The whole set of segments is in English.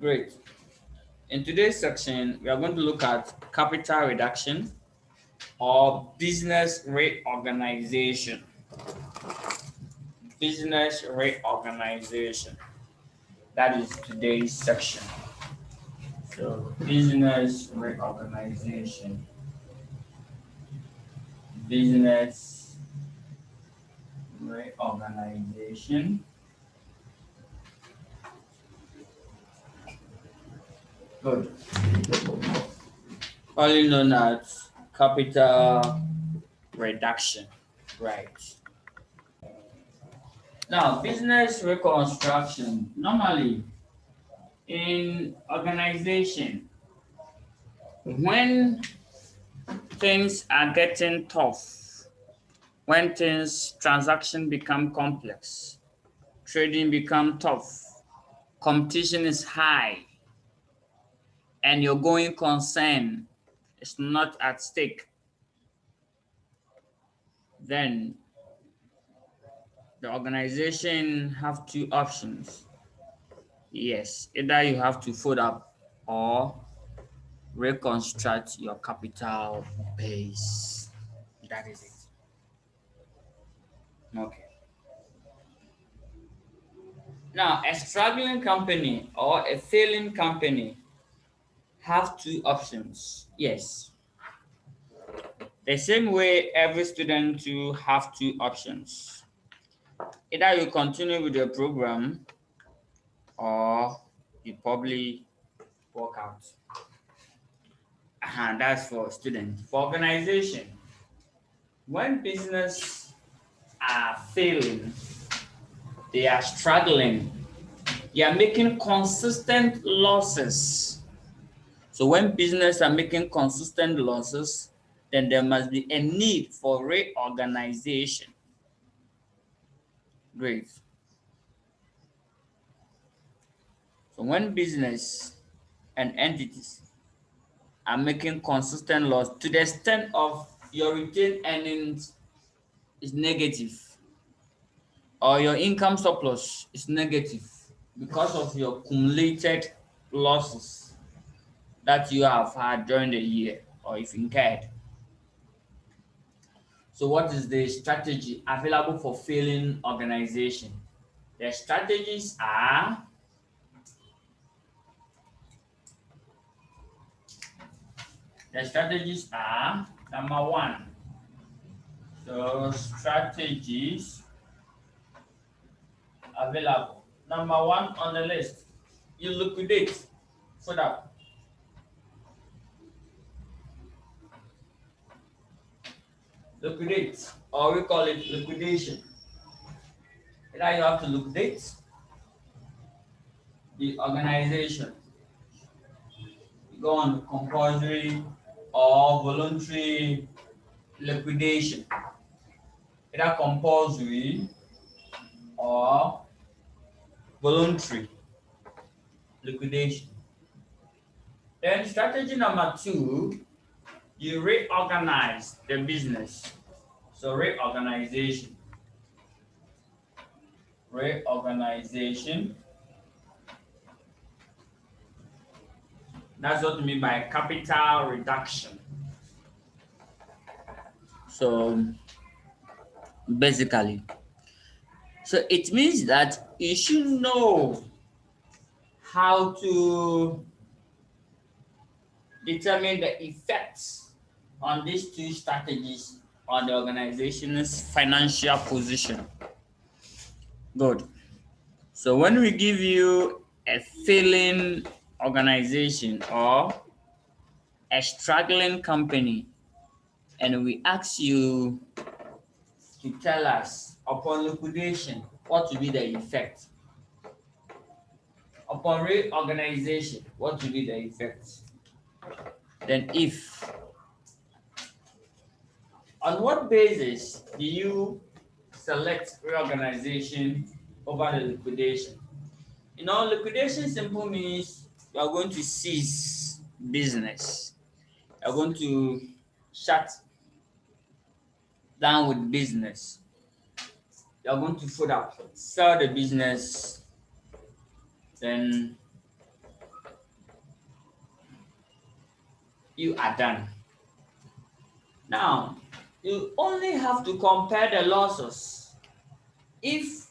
Great. In today's section, we are going to look at capital reduction or business reorganization. Business reorganization. That is today's section. So, business reorganization. Business reorganization. Good. Only known as capital reduction. Right. Now, business reconstruction. Normally, in organization, when things are getting tough, when transaction become complex, trading become tough, competition is high, and your going concern is not at stake, then the organization have two options. Yes, either you have to fold up or reconstruct your capital base. That is it. Okay. Now, a struggling company or a failing company have two options. Yes. The same way every student to have two options. Either you continue with your program or you probably walk out. That's for students. For organization, when business are failing, they are struggling, they are making consistent losses. So when business are making consistent losses, then there must be a need for reorganization. Great. So when business and entities are making consistent loss to the extent of your retained earnings is negative or your income surplus is negative because of your accumulated losses that you have had during the year or if incurred. So what is the strategy available for failing organization? The strategies are number one. So strategies available. Number one on the list, you liquidate. So that liquidate, or we call it liquidation. Either you have to liquidate the organization. You go on compulsory or voluntary liquidation. Either compulsory or voluntary liquidation. Then strategy number two, you reorganize the business. So reorganization. Reorganization. That's what we mean by capital reduction. So basically, so it means that you should know how to determine the effects on these two strategies on the organization's financial position. Good. So when we give you a failing organization or a struggling company, and we ask you to tell us upon liquidation, what will be the effect? Upon reorganization, what will be the effect? Then if, on what basis do you select reorganization over the liquidation? Liquidation simply means you are going to cease business. You are going to shut down with business. You are going to sell the business, then you are done. Now, you only have to compare the losses. If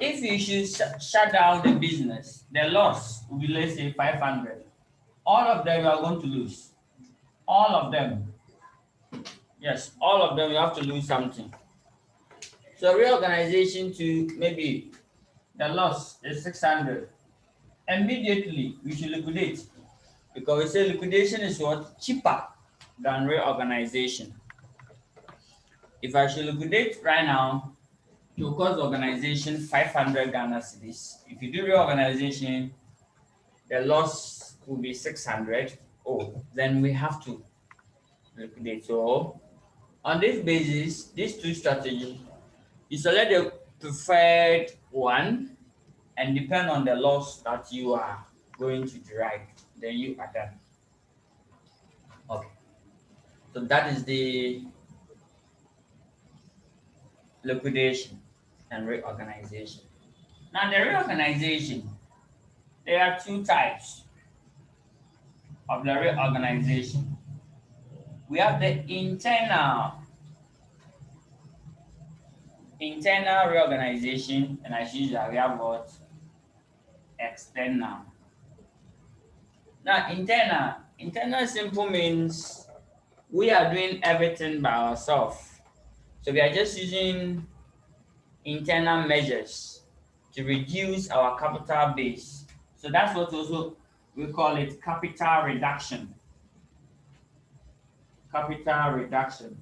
you should shut down the business, the loss will be, let's say, 500. All of them you are going to lose. All of them. Yes, all of them you have to lose something. So reorganization to maybe the loss is 600. Immediately we should liquidate because we say liquidation is what? Cheaper than reorganization. If I should liquidate right now, it will cost the organization 500 Ghana cedis. If you do reorganization, the loss will be 600. Oh, then we have to liquidate. So on this basis, these two strategies, you select the preferred one and depend on the loss that you are going to derive, then you are done. Okay. So that is the liquidation and reorganization. Now the reorganization, there are two types of the reorganization. We have the internal reorganization, and as usual, we have what? External. Now, internal simple means we are doing everything by ourselves. So we are just using internal measures to reduce our capital base. So that's what also we call it capital reduction. Capital reduction.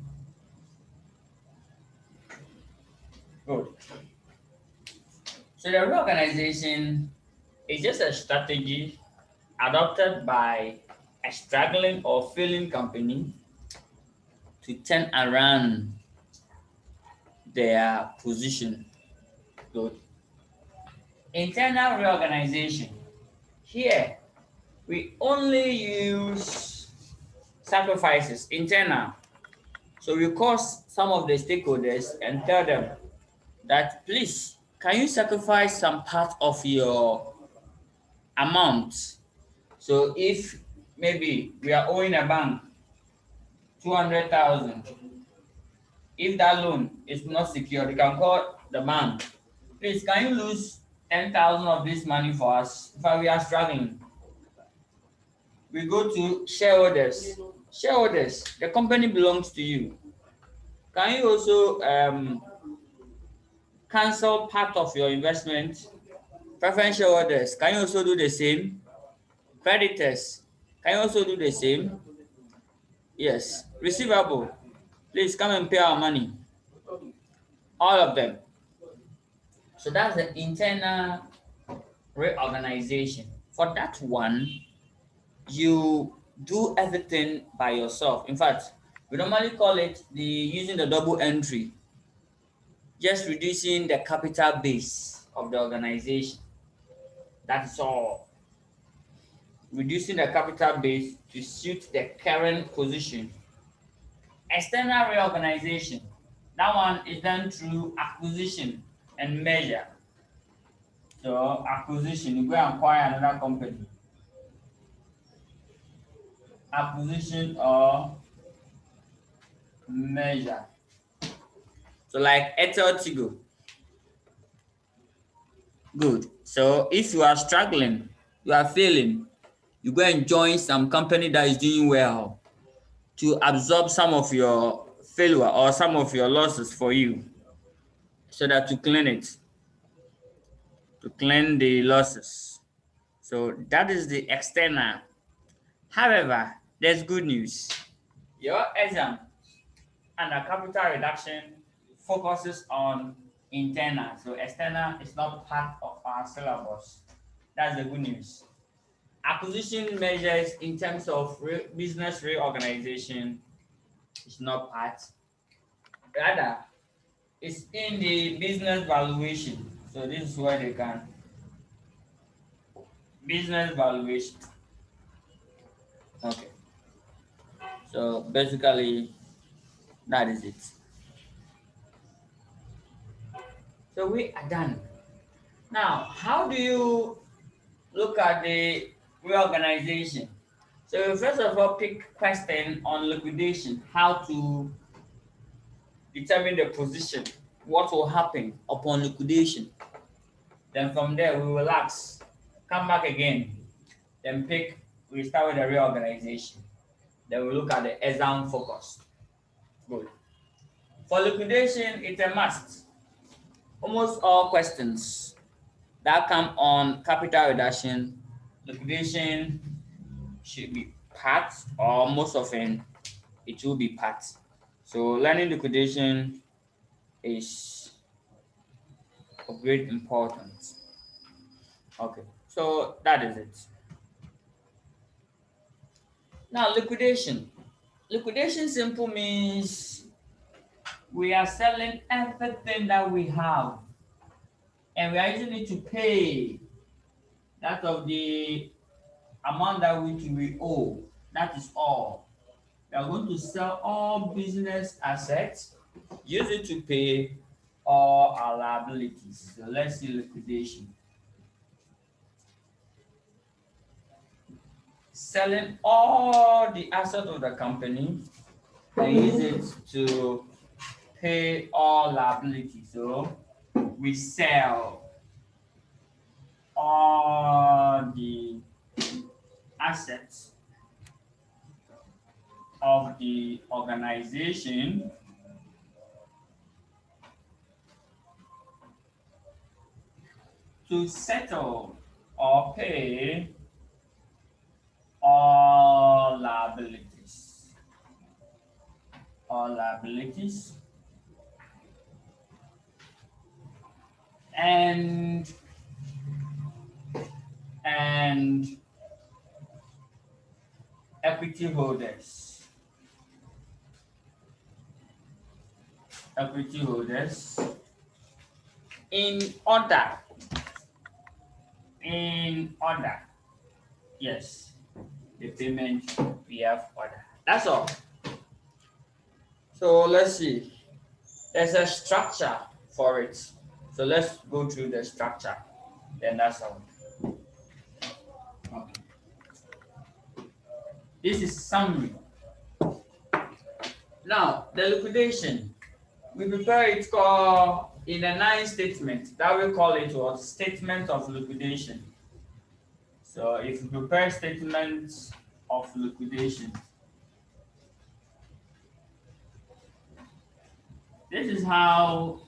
Good. So the reorganization is just a strategy adopted by a struggling or failing company to turn around their position. Good. Internal reorganization. Here, we only use sacrifices, internal. So we call some of the stakeholders and tell them that, please, can you sacrifice some part of your amount? So if maybe we are owing a bank 200,000, if that loan is not secured, you can call the bank. Please, can you lose 10,000 of this money for us? In fact, we are struggling. We go to shareholders. Shareholders, the company belongs to you. Can you also cancel part of your investment? Preference shareholders, can you also do the same? Creditors, can you also do the same? Yes. Receivable, please come and pay our money. All of them. So that's the internal reorganization. For that one, you do everything by yourself. In fact, we normally call it the using the double entry, just reducing the capital base of the organization. That's all. Reducing the capital base to suit the current position. External reorganization. That one is done through acquisition and merger. So acquisition, you go and acquire another company. Acquisition or merger. So like Ethel Tigo. Good. So if you are struggling, you are failing, you go and join some company that is doing well to absorb some of your failure or some of your losses for you so that to clean it, to clean the losses. So that is the external. However, there's good news. Your exam under capital reduction focuses on internal. So external is not part of our syllabus. That's the good news. Acquisition measures in terms of business reorganization is not part. Rather, it's in the business valuation. So this is where they can business valuation. Okay. So basically, that is it. So we are done. Now, how do you look at the reorganization? So first of all, pick question on liquidation, how to determine the position, what will happen upon liquidation. Then from there we will ask, come back again, then we start with the reorganization. Then we look at the exam focus. Good. For liquidation, it's a must. Almost all questions that come on capital reduction, liquidation should be part, or most often it will be part. So learning liquidation is of great importance. Okay, so that is it. Now liquidation. Liquidation simple means we are selling everything that we have and we are using it to pay that of the amount that which we owe. That is all. We are going to sell all business assets, use it to pay all our liabilities. So let's see liquidation. Selling all the assets of the company and use it to pay all liabilities. So we sell all the assets of the organization to settle or pay all liabilities. All liabilities. And equity holders. Equity holders in order. In order. Yes. The payment we have order. That's all. So let's see. There's a structure for it. So let's go through the structure. Then that's all. Okay. This is summary. Now, the liquidation. We prepare it called in a 9 statement. That we call it what? Statement of liquidation. So if you prepare statements of liquidation, this is how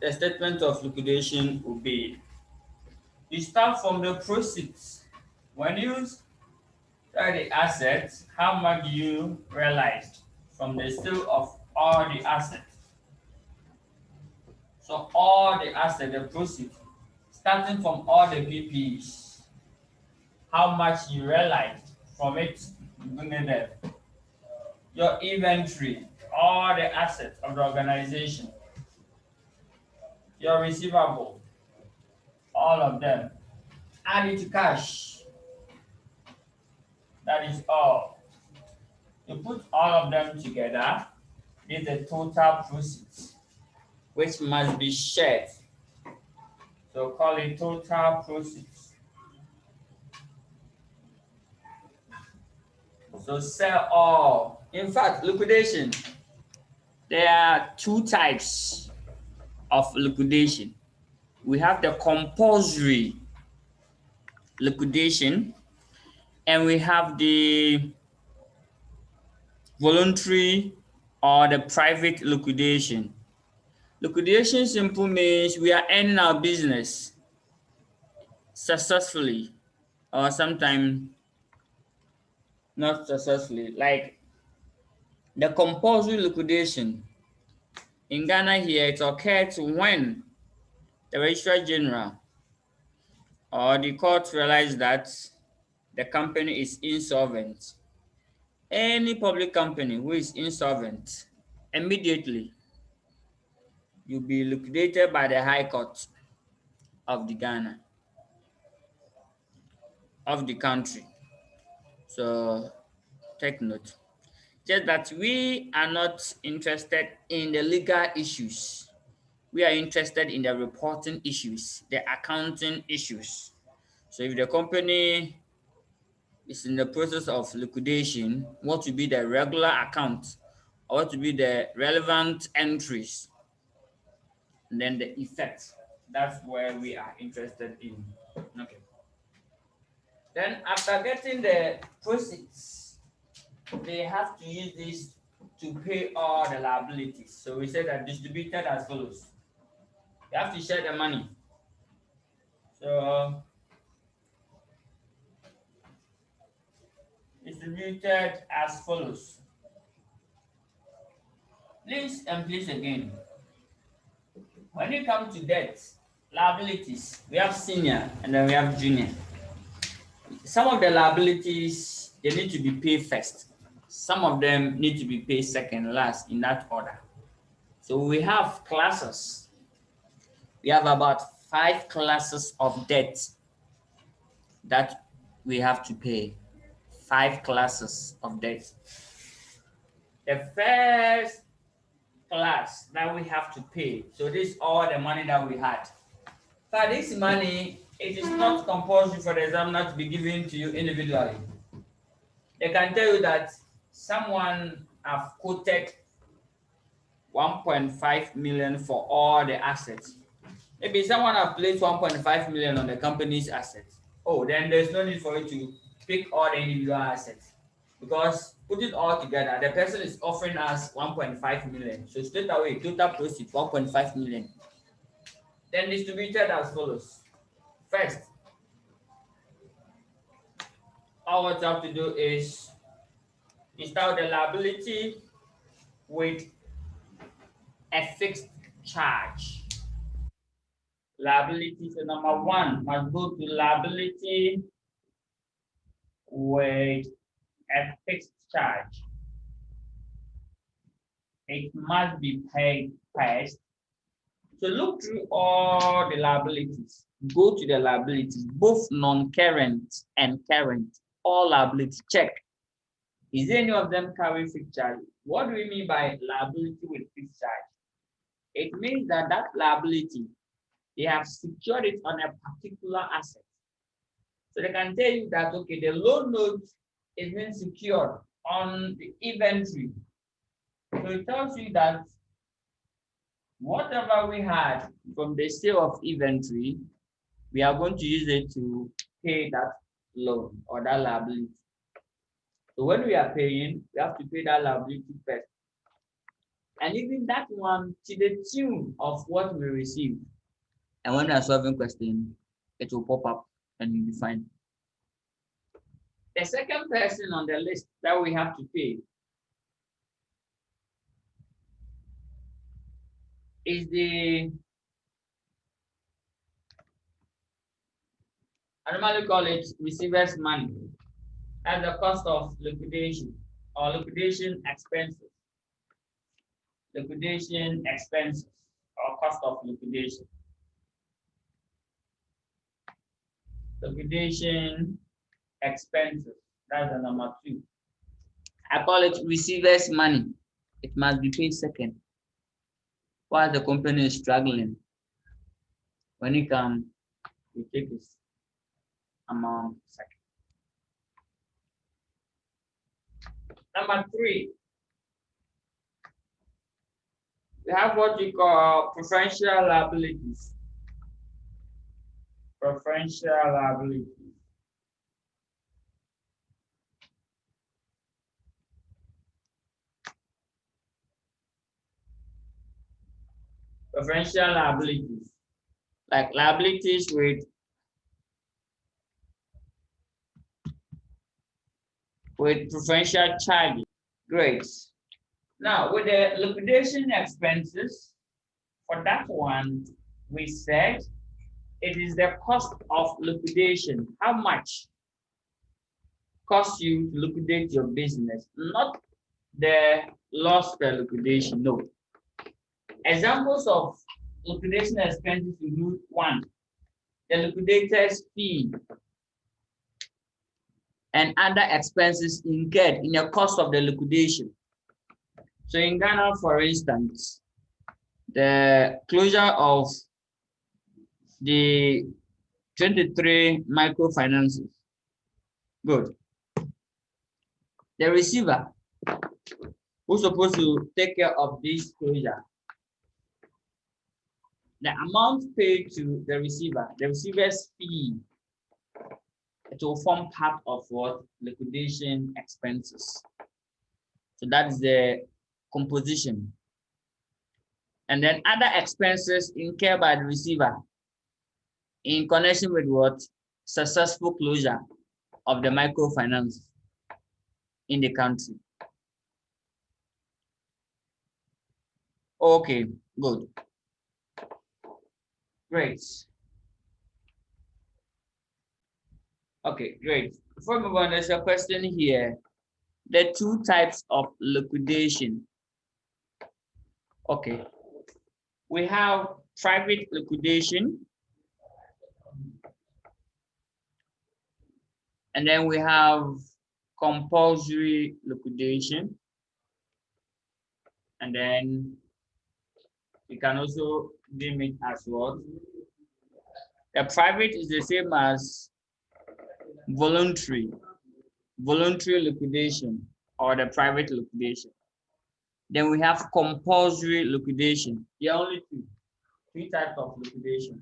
the statement of liquidation will be. You start from the proceeds. When you sell the assets, how much you realized from the sale of all the assets. So all the assets, the proceeds, starting from all the PPs, how much you realized from it, you bring it there. Your inventory, all the assets of the organization, your receivable, all of them. Add it to cash. That is all. You put all of them together, this is the total proceeds, which must be shared. So call it total proceeds. So sell all. In fact, liquidation, there are 2 types of liquidation. We have the compulsory liquidation and we have the voluntary or the private liquidation. Liquidation simply means we are ending our business successfully or sometimes not successfully. Like the compulsory liquidation in Ghana here, it occurs when the Registrar General or the court realize that the company is insolvent. Any public company who is insolvent, immediately you'll be liquidated by the High Court of the Ghana, of the country. So take note. Just that we are not interested in the legal issues. We are interested in the reporting issues, the accounting issues. So if the company is in the process of liquidation, what will be the regular account, or what will be the relevant entries, and then the effects. That's where we are interested in. Okay. Then after getting the proceeds, they have to use this to pay all the liabilities. So we said that distributed as follows. You have to share the money. So distributed as follows. Please and please again. When you come to debt, liabilities, we have senior and then we have junior. Some of the liabilities they need to be paid first. Some of them need to be paid second, last in that order. So we have classes. We have about 5 classes of debt that we have to pay. 5 classes of debt. The first class that we have to pay. So this is all the money that we had. So this money, it is not compulsory for the examiner to be given to you individually. They can tell you that someone have quoted 1.5 million for all the assets. Maybe someone have placed 1.5 million on the company's assets. Oh, then there's no need for you to pick all the individual assets, because put it all together, the person is offering us 1.5 million. So straight away, total proceeds 1.5 million. Then distributed as follows. First, all what you have to do is start the liability with a fixed charge. Liability, so number 1 must go to liability with a fixed charge. It must be paid first. So look through all the liabilities. Go to the liabilities, both non-current and current. All liabilities, check. Is any of them carrying fixed charge? What do we mean by liability with fixed charge? It means that that liability, they have secured it on a particular asset. So they can tell you that, okay, the loan note is being secured on the inventory. So it tells you that whatever we had from the sale of inventory, we are going to use it to pay that loan or that liability. So when we are paying, we have to pay that liability first. And even that one to the tune of what we received. And when we are solving question, it will pop up and you'll be fine. The second person on the list that we have to pay is I normally call it receiver's money. That's the cost of liquidation or liquidation expenses. Liquidation expenses or cost of liquidation. Liquidation expenses. That's the number 2. I call it receiver's money. It must be paid second. While the company is struggling, when it comes, we take this amount second. Number 3, we have what we call preferential liabilities. Preferential liabilities. Preferential liabilities, like liabilities with preferential charges. Great. Now, with the liquidation expenses, for that one, we said it is the cost of liquidation. How much costs you to liquidate your business? Not the loss per liquidation, no. Examples of liquidation expenses include 1, the liquidator's fee and other expenses incurred in the cost of the liquidation. So in Ghana, for instance, the closure of the 23 microfinances. Good. The receiver who's supposed to take care of this closure, the amount paid to the receiver's fee, it will form part of what? Liquidation expenses. So that's the composition. And then other expenses incurred by the receiver in connection with what? Successful closure of the microfinance in the country. Okay, good. Great. Okay, great. Before we move on, there's a question here. The two types of liquidation. Okay. We have private liquidation, and then we have compulsory liquidation, and then we can also name it as what? The private is the same as voluntary liquidation or the private liquidation. Then we have compulsory liquidation. There are only three types of liquidation.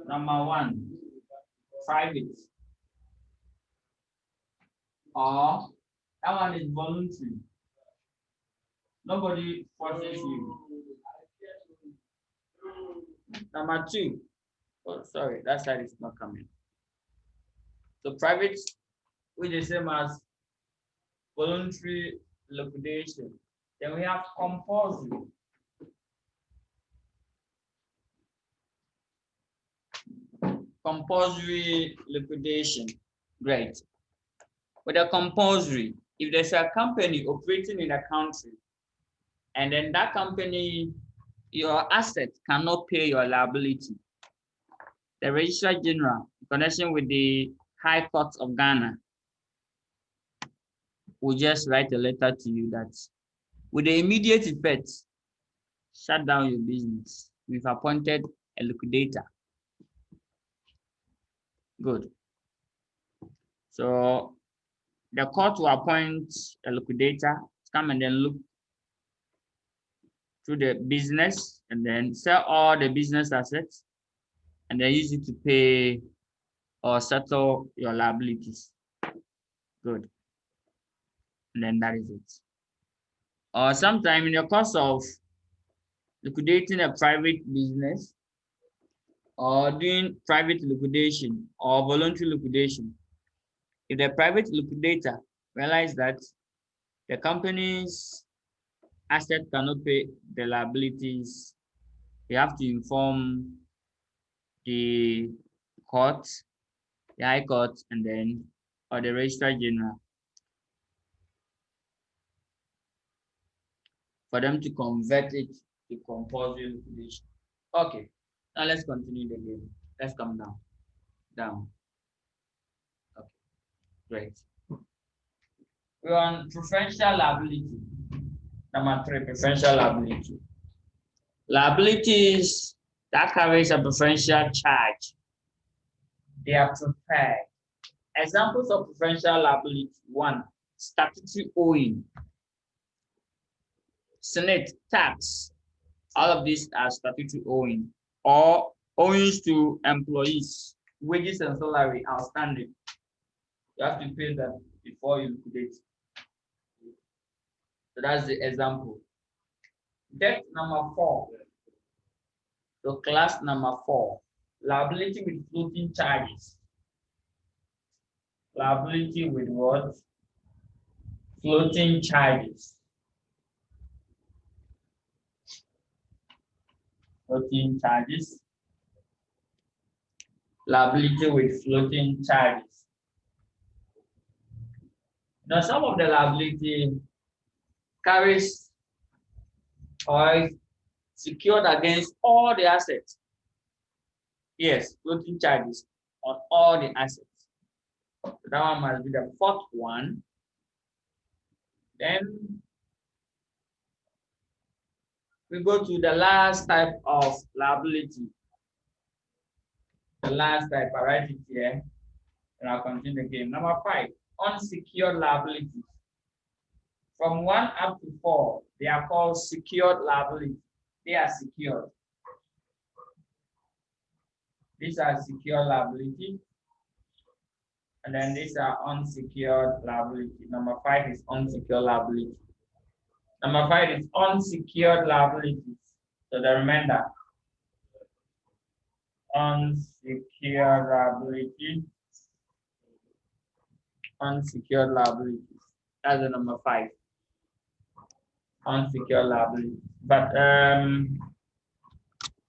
Number one, private, or that one is voluntary. Nobody forces you. Number two, oh sorry, that side is not coming. So private, which is the same as voluntary liquidation. Then we have compulsory. Compulsory liquidation. Great. With a compulsory, if there's a company operating in a country, and then that company, your asset cannot pay your liability, the Registrar General, in connection with the High Court of Ghana, will just write a letter to you that with the immediate effect, shut down your business. We've appointed a liquidator. Good. So the court will appoint a liquidator to come and then look through the business and then sell all the business assets and then use it to pay or settle your liabilities. Good. And then that is it. Or sometime in the course of liquidating a private business or doing private liquidation or voluntary liquidation, if the private liquidator realizes that the company's asset cannot pay the liabilities, they have to inform the court, the High Court, and then or the Registrar General for them to convert it to compulsory liquidation. Okay, now let's continue the game. Let's come down. Down. Okay, great. We're on preferential liability. Number 3, preferential liability. Liabilities that carries a preferential charge. They are prepared. Examples of preferential liability: 1, statutory owing, Senate tax. All of these are statutory owing or owings to employees, wages and salary outstanding. You have to pay them before you liquidate. So that's the example. Debt number 4. So class number 4, liability with floating charges. Liability with what? Floating charges. Floating charges. Liability with floating charges. Now, some of the liability carries or is secured against all the assets. Yes, floating charges on all the assets. So that one must be the 4th one. Then we go to the last type of liability. The last type, I write it here, and I'll continue the game. Number 5, unsecured liabilities. From 1 up to 4, they are called secured liabilities. They are secured. These are secured liabilities. And then these are unsecured liability. Number 5 is unsecured liability. Number 5 is unsecured liabilities. So the remainder, unsecured liability, unsecured liabilities. That's the number 5. Unsecured liability. But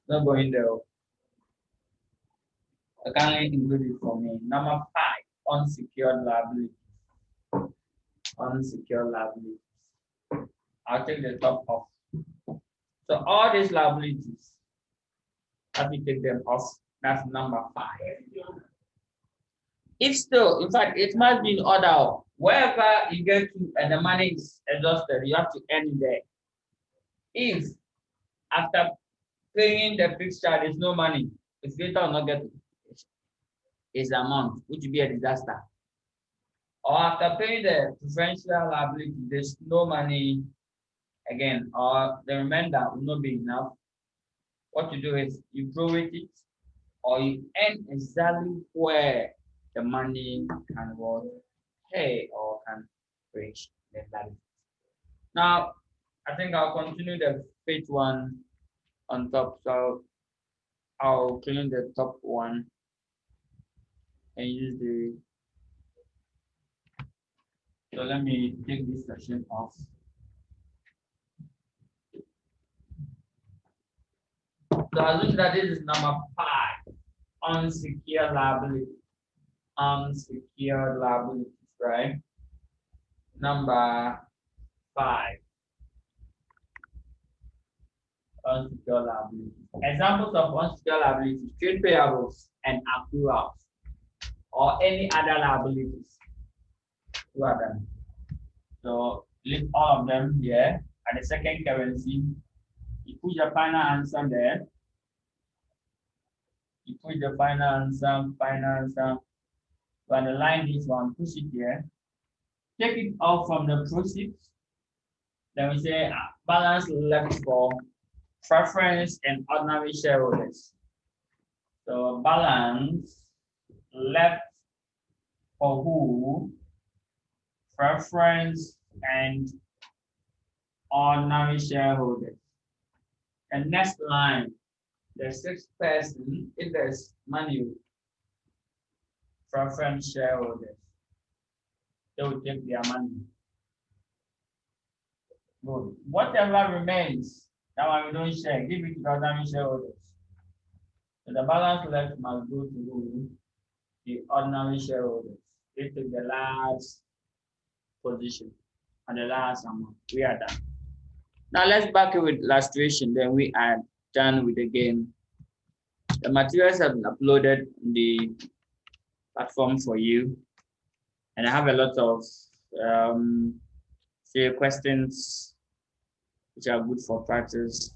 not going there. I can't include it for me. Number 5, unsecured liability. Unsecured liabilities. I'll take the top off. So all these liabilities, let me take them off. That's number 5. If still, in fact, it must be in order. Wherever you get to and the money is exhausted, you have to end it there. If after paying the fixed charge, there's no money, the creator will not get his amount, which will be a disaster. Or after paying the preferential liability, there's no money again, or the remainder will not be enough. What you do is you prorate it, or you end exactly where the money can pay or can reach. Now, I think I'll continue the fifth one on top. So I'll clean the top one and use the. So let me take this section off. So assume that this is number 5, unsecured liability. Unsecured liabilities, right? Number 5, unsecured liabilities. Examples of unsecured liabilities: trade payables and accruals, or any other liabilities. 2 of them. So list all of them here. And the second currency, you put your final answer there. You put the final answer. So underline this one, push it here. Take it off from the proceeds. Then we say balance left for preference and ordinary shareholders. So balance left for who? Preference and ordinary shareholders. And next line, the 6th person, if there's money, preference shareholders, they will take their money. Good. Whatever remains, that one we don't share, give it to the ordinary shareholders. So the balance left must go to the ordinary shareholders. They take the last position and the last amount. We are done. Now let's back it with illustration. Then we are done with the game. The materials have been uploaded on the platform for you, and I have a lot of questions which are good for practice.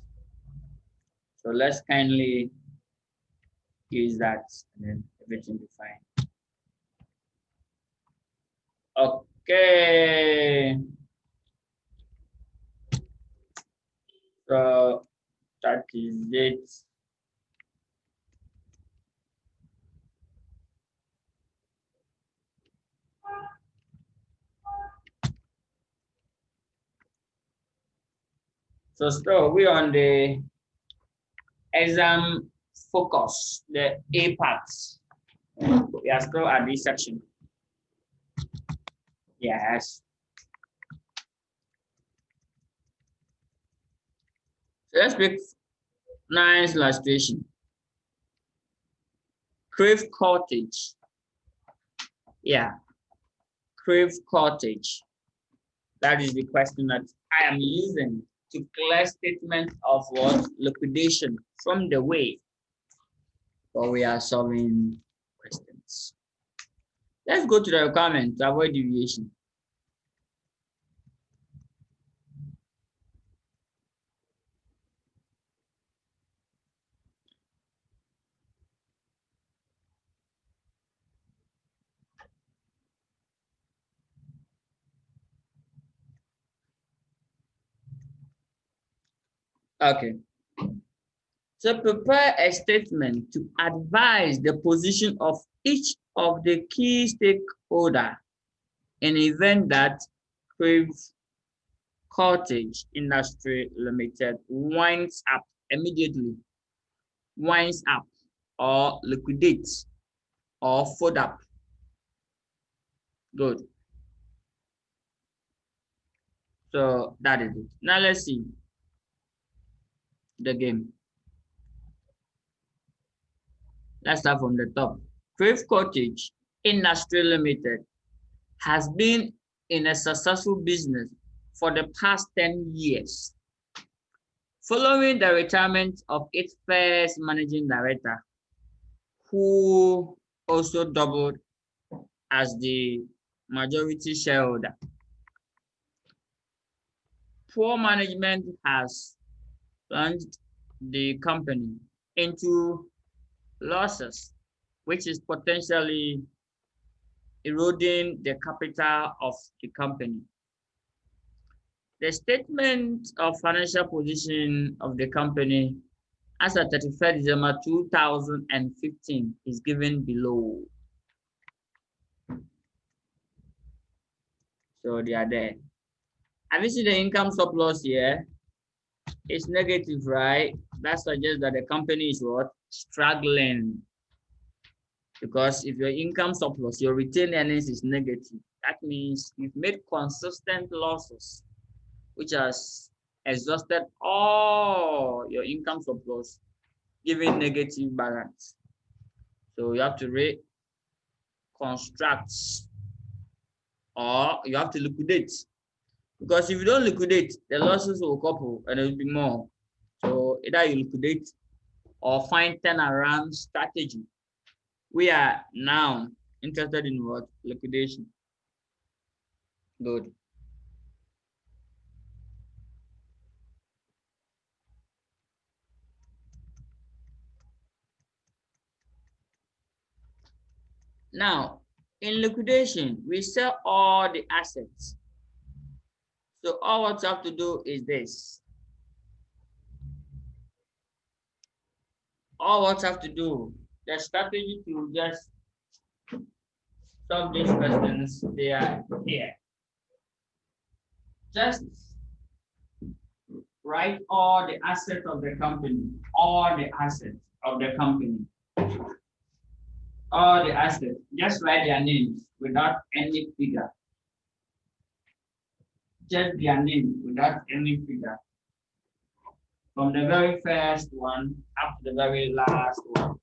So let's kindly use that, and then everything will be fine. Okay. So that is it. So still we on the exam focus, the A parts. We are still at this section. Yes. So let's pick nice illustration. Crave cottage. Yeah. Crave cottage. That is the question that I am using to clear statement of what? Liquidation from the way. But we are solving questions. Let's go to the requirement to avoid deviation. Okay. So prepare a statement to advise the position of each of the key stakeholder in the event that Crave Cottage Industry Limited winds up immediately, winds up or liquidates or fold up. Good. So that is it. Now let's see the game. Let's start from the top. Crave Cottage Industry Limited has been in a successful business for the past 10 years. Following the retirement of its first managing director, who also doubled as the majority shareholder, poor management has plunged the company into losses, which is potentially eroding the capital of the company. The statement of financial position of the company as at 31st December 2015 is given below. So they are there. Have you seen the income surplus here? It's negative, right? That suggests that the company is what? Struggling. Because if your income surplus, your retained earnings is negative, that means you've made consistent losses, which has exhausted all your income surplus, giving negative balance. So you have to reconstruct or you have to liquidate. Because if you don't liquidate, the losses will couple and it will be more. So either you liquidate or find turnaround strategy. We are now interested in what? Liquidation. Good. Now, in liquidation, we sell all the assets. So all what you have to do is this. All what you have to do, the strategy to just solve these questions, they are here. Just write all the assets of the company, all the assets of the company, all the assets. Just write their names without any figure. Just their name without any figure. From the very first one up to the very last one.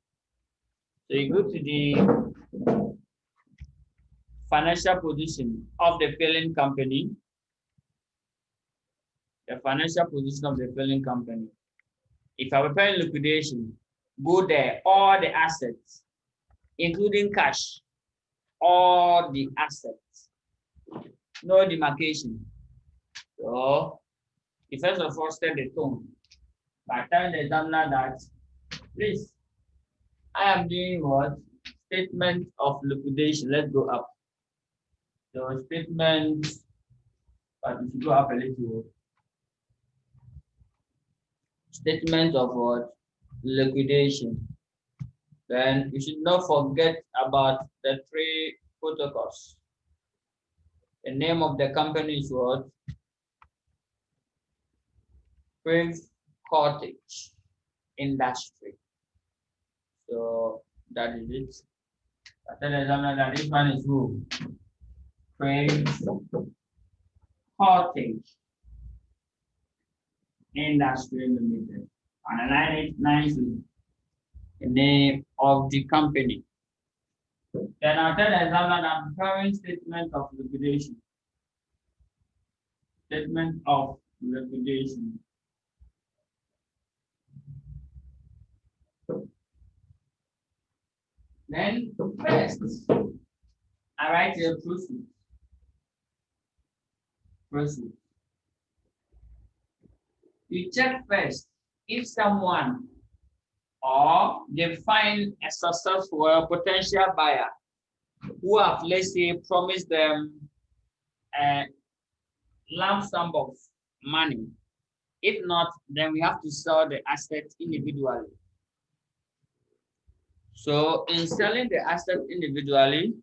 So you go to the financial position of the filling company. The financial position of the filling company. If I prepare liquidation, go there, all the assets, including cash, all the assets, no demarcation. So, you first of all set the tone by telling the examiner that, please, I am doing what? Statement of liquidation. Let's go up. So, statement, but if you go up a little, statement of what? Liquidation. Then you should not forget about the 3 protocols. The name of the company is what? Crave Cottage Industry. So that is it. I tell the examiner that this one is who? Crave Cottage Industry Limited. And align it nicely. The name of the company. Then I'll tell the examiner that I'm preparing statement of liquidation. Statement of liquidation. Then first, I write a proceed. Proceed. You check first if someone or they find a successful or potential buyer who have, let's say, promised them a lump sum of money If not, then we have to sell the asset individually. So in selling the asset individually,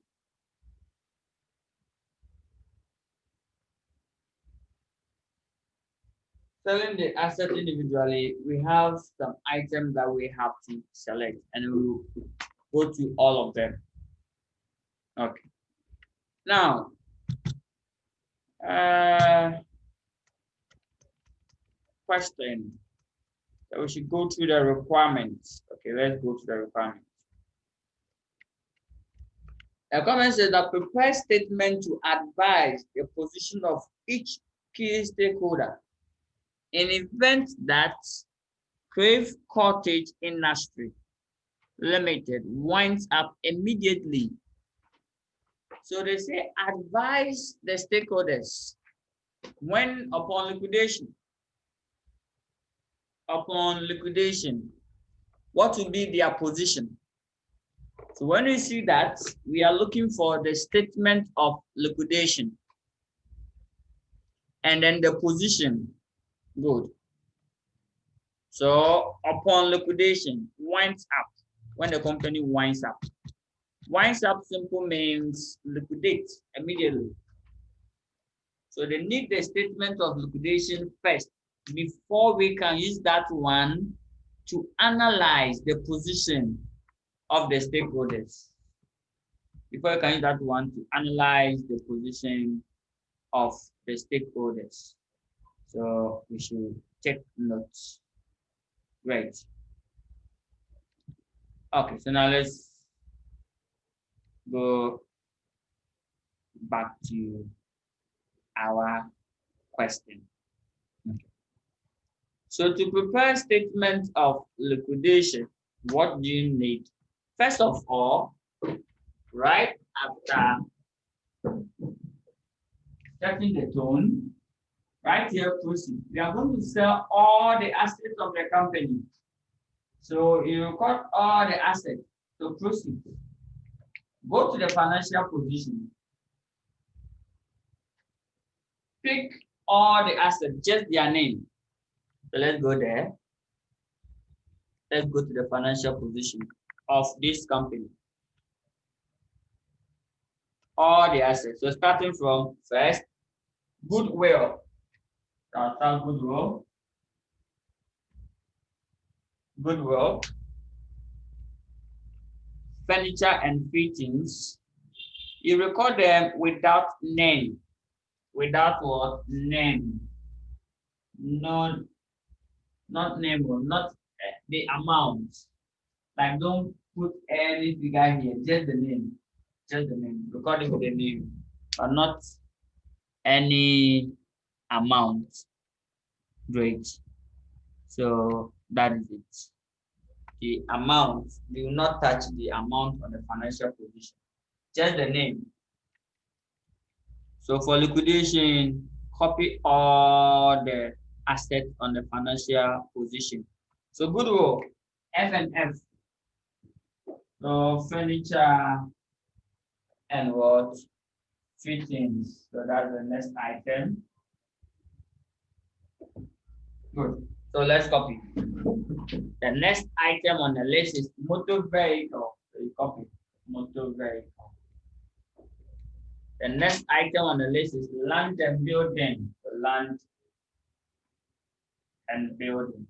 we have some items that we have to select, and we will go through all of them. Okay. Now, question. So we should go through the requirements. Okay, let's go to the requirements. The comment says that prepare statement to advise the position of each key stakeholder in event that Crave Cottage Industry Limited winds up immediately. So they say advise the stakeholders when upon liquidation, what will be their position? So when we see that, we are looking for the statement of liquidation and then the position. Good. So upon liquidation, winds up, when the company winds up. Winds up simple means liquidate immediately. So they need the statement of liquidation first before we can use that one to analyze the position of the stakeholders. Before you can use that one to analyze the position of the stakeholders. So we should take notes. Great. Okay, so now let's go back to our question. Okay. So to prepare a statement of liquidation, what do you need? First of all, right after setting the tone, right here, proceed. We are going to sell all the assets of the company. So you record all the assets. So proceed. Go to the financial position. Pick all the assets, just their name. So let's go there. Let's go to the financial position of this company. All the assets. So starting from first, goodwill. Start goodwill. Goodwill. Furniture and fittings. You record them without name. Without what? Name. No, not name, not the amount. Like don't put any figure here, just the name. Just the name. Record it with the name, but not any amount. Great. So that is it. The amount, do not touch the amount on the financial position. Just the name. So for liquidation, copy all the assets on the financial position. So goodwill, F and F. So furniture and what? Fittings. So that's the next item. Good. So let's copy. The next item on the list is motor vehicle. So you copy motor vehicle. The next item on the list is land and building. So land and building.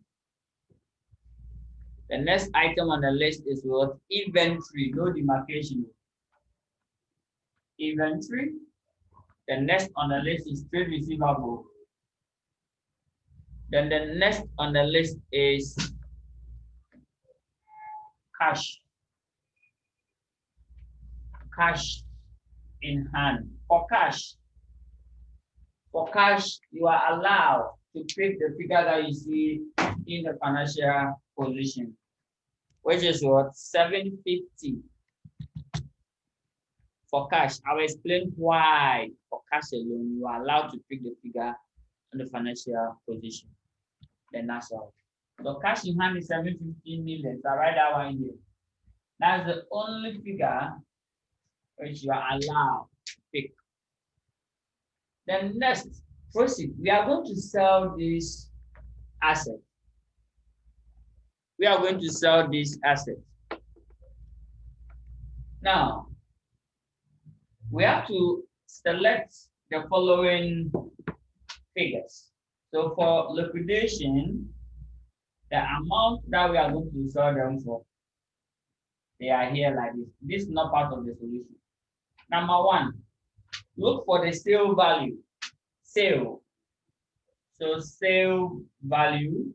The next item on the list is what? Inventory. No demarcation. Inventory. The next on the list is trade receivable. Then the next on the list is cash. Cash in hand. For cash, you are allowed to pick the figure that you see in the financial position, which is what? 750 for cash. I will explain why for cash alone you are allowed to pick the figure on the financial position. Then that's all. So cash in hand is 750 million. So I write that one here. That's the only figure which you are allowed to pick. Then next, proceed. We are going to sell this asset. We are going to sell this asset. Now, we have to select the following figures. So for liquidation, the amount that we are going to sell them for, they are here like this. This is not part of the solution. Number one, look for the sale value. Sale. So sale value,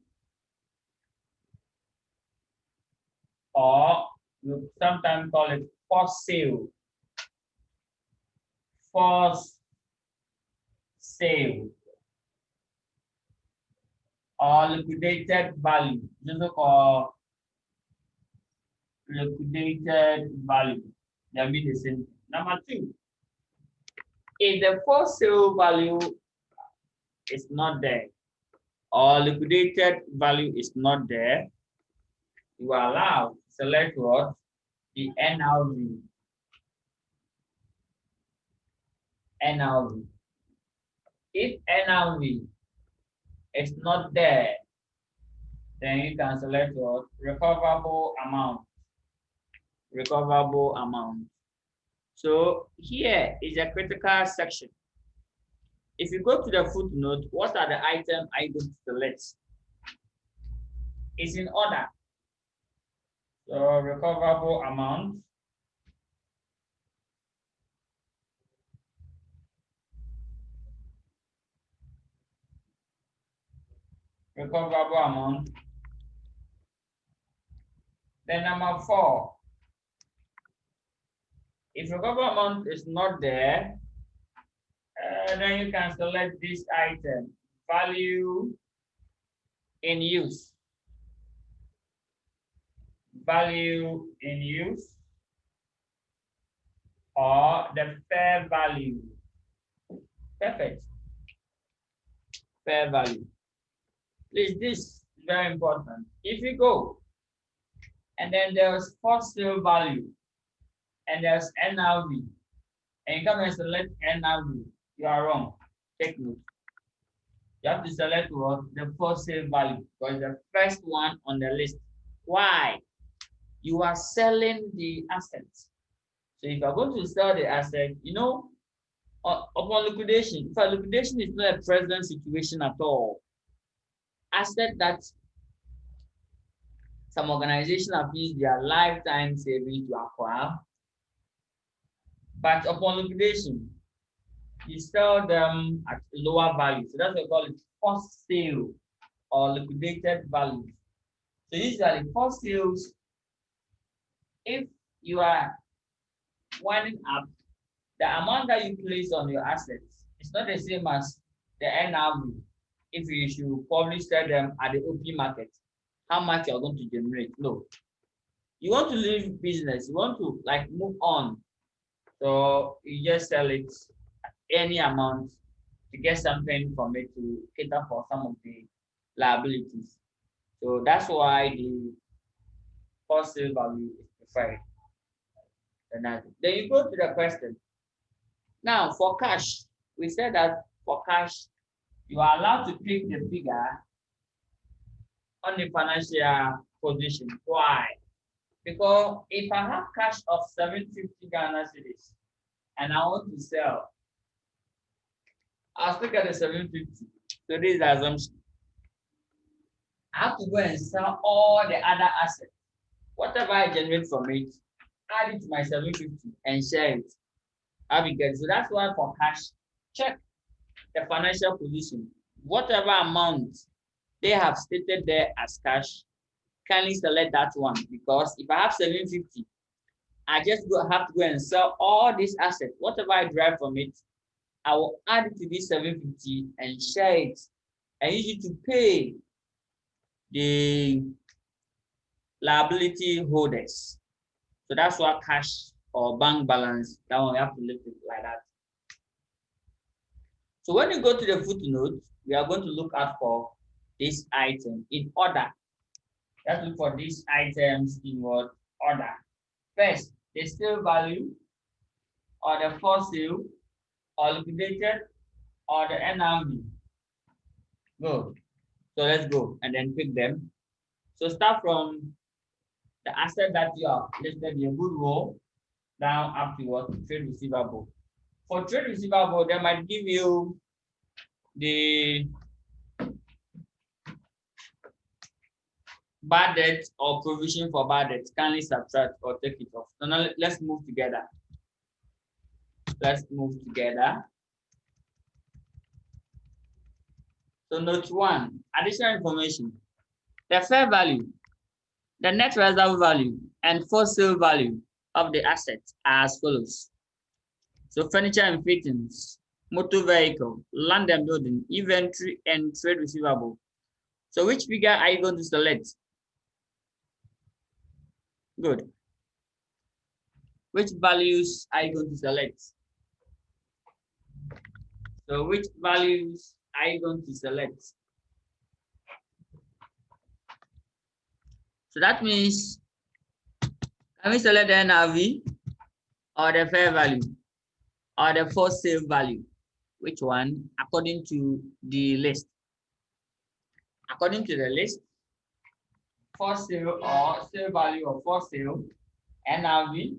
or you sometimes call it first sale. First sale. Or liquidated value. Just call liquidated value. They mean the same thing. Number two, if the first sale value is not there, or liquidated value is not there, you are allowed to select what? The NRV. NRV. If NRV is not there, then you can select what? Recoverable amount. Recoverable amount. So here is a critical section. If you go to the footnote, what are the items I going to select? It's in order. So recoverable amount. Recoverable amount. Then number 4. If recoverable amount is not there, then you can select this item, value in use. Value in use, or the fair value. Perfect. Fair value. Please, this is very important. If you go, and then there's first sale value, and there's NRV, and you come and select NRV, you are wrong. Take note. You have to select what? The first sale value, because the first one on the list. Why? You are selling the assets. So if you're going to sell the asset, you know, upon liquidation, in fact, liquidation is not a present situation at all. Asset that some organizations have used their lifetime savings to acquire, but upon liquidation, you sell them at lower value. So that's what we call it first sale or liquidated value. So usually first sales, if you are winding up, the amount that you place on your assets is not the same as the NRV. If you should probably sell them at the open market, how much you're going to generate? No. You want to leave business, you want to like move on. So you just sell it any amount to get something from it to cater for some of the liabilities. So that's why the first sale value is preferred. Then you go to the question. Now for cash, we said that for cash, you are allowed to pick the figure on the financial position. Why? Because if I have cash of 750 Ghana cedis and I want to sell, I'll still get the 750. So this is the assumption. I have to go and sell all the other assets. Whatever I generate from it, add it to my 750 and share it. How we get. So that's why for cash, check the financial position. Whatever amount they have stated there as cash, kindly select that one, because if I have 750, I just have to go and sell all these assets. Whatever I derive from it, I will add it to this 750 and share it and use it to pay the liability holders. So that's why cash or bank balance, that one we have to leave it like that. So when you go to the footnote, we are going to look out for this item in order. Let's look for these items in what order. First, the sale value, or the first sale, or liquidated, or the NRV. Good. So let's go and then pick them. So start from the asset that you have listed in goodwill down up to what trade receivable. For trade receivable, they might give you the bad debt or provision for bad debt. Kindly subtract or take it off. So now let's move together. Let's move together. So note 1, additional information. The fair value, the net reserve value, and for sale value of the asset are as follows. So furniture and fittings, motor vehicle, land and building, inventory, and trade receivable. So which figure are you going to select? Good. Which values are you going to select? So which values are you going to select? So that means, can we select the NRV or the fair value or the for sale value? Which one? According to the list. According to the list, for sale or sale value or for sale, NRV,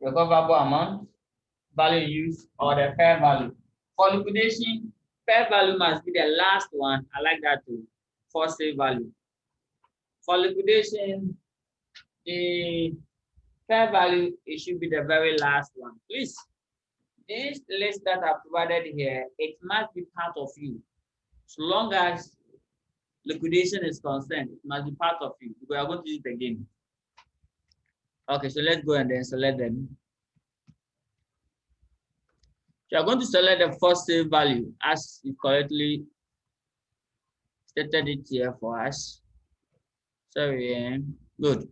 recoverable amount, value use, or the fair value. For liquidation, fair value must be the last one. I like that too. For sale value. For liquidation, the fair value, it should be the very last one. Please, this list that I provided here, it must be part of you. So long as liquidation is concerned, it must be part of you. We are going to use it again. Okay, so let's go and then select them. So you're going to select the first sale value as you correctly stated it here for us. Sorry, good.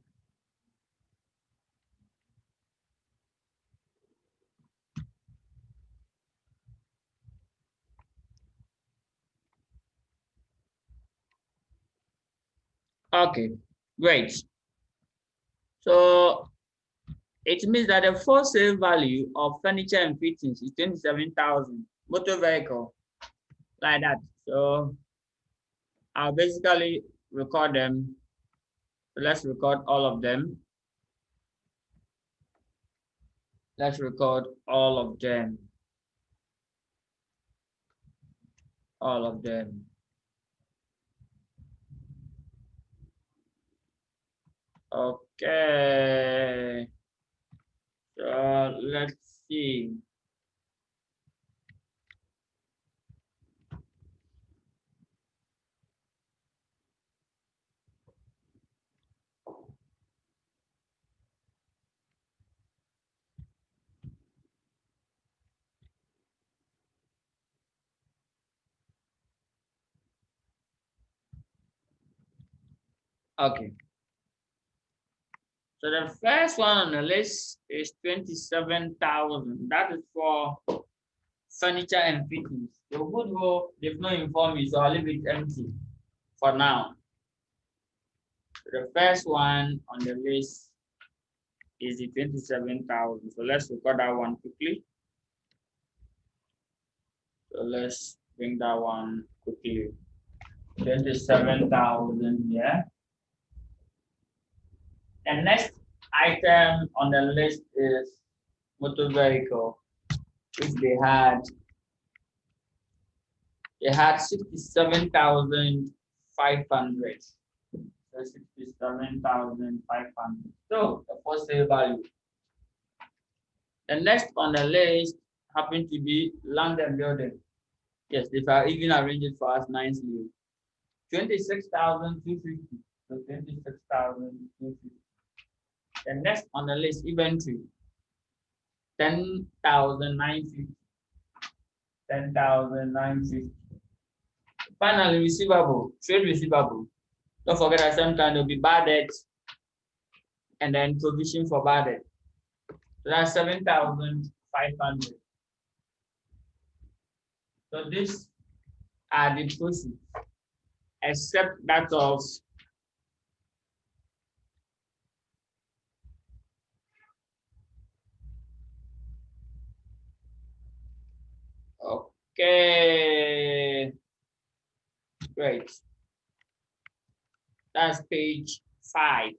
Okay, great. So it means that the for sale value of furniture and fittings is 27,000. Motor vehicle, like that. So I'll basically record them. So let's record all of them. Let's record all of them. All of them. Okay. So let's see. Okay. So the first one on the list is 27,000. That is for furniture and fittings. The goodwill, they've not informed me, so I'll leave it empty for now. So the first one on the list is the 27,000. So let's record that one quickly. So let's bring that one quickly. 27,000 here. The next item on the list is motor vehicle, which they had 67,500. So 67,500. So the first sale value. The next on the list happened to be land and building. Yes, they have even arranged it for us nicely. 26,250. So 26,250. The next on the list, inventory. 10,950. 10,950. Finally, receivable, trade receivable. Don't forget that sometimes there'll be bad debts and then provision for bad debt. So that's 7,500. So these are the proceeds, except that of okay. Great. That's page 5.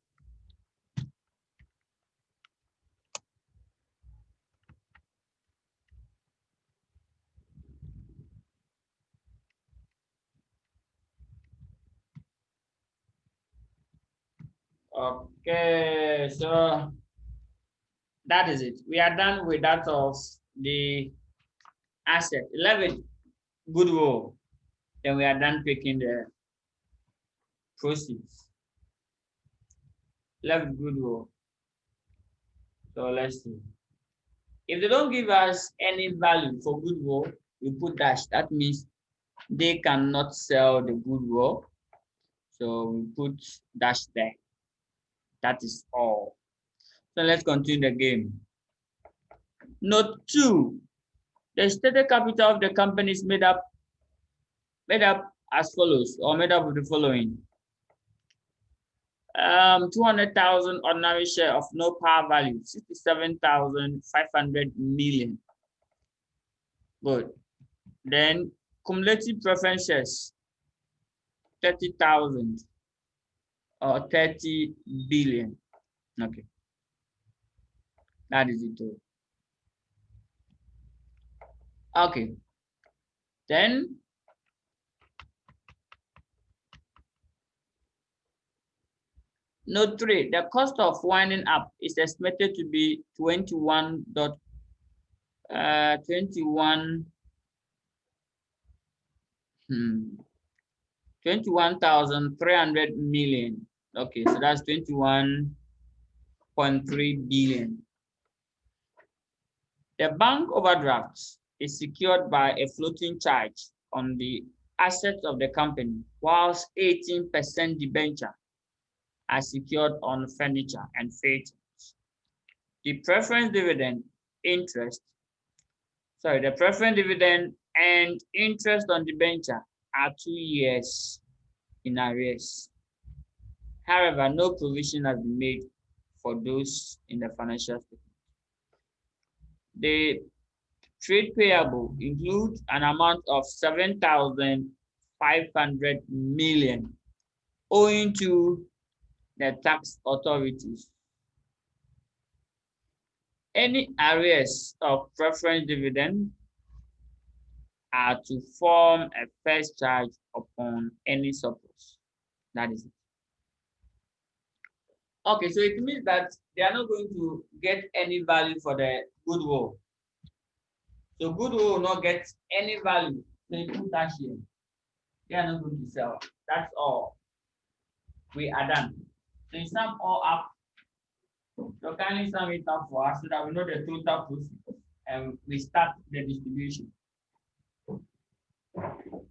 Okay, so that is it. We are done with that of the asset. 11, goodwill. Then we are done picking the proceeds. 11, goodwill. So let's see. If they don't give us any value for goodwill, we put dash. That means they cannot sell the goodwill. So we put dash there. That is all. So let's continue the game. Note 2. The stated capital of the company is made up as follows, or made up of the following. 200,000 ordinary share of no par value, 67,500 million. Good. Then cumulative preference shares, 30,000 or 30 billion. Okay. That is it. Okay. Then note 3, the cost of winding up is estimated to be 21,300 million. Okay, so that's 21.3 billion. The bank overdraft is secured by a floating charge on the assets of the company, whilst 18% debenture are secured on furniture and freight. The preference dividend and interest on debenture are 2 years in arrears. However, no provision has been made for those in the financial statement. The trade payable includes an amount of 7,500 million owing to the tax authorities. Any arrears of preference dividend are to form a first charge upon any surplus. That is it. Okay, so it means that they are not going to get any value for the goodwill. So goodwill will not get any value. So you put that here. They are not going to sell. That's all. We are done. So you sum all up. So kindly sum it up for us so that we know the total proceeds and we start the distribution. So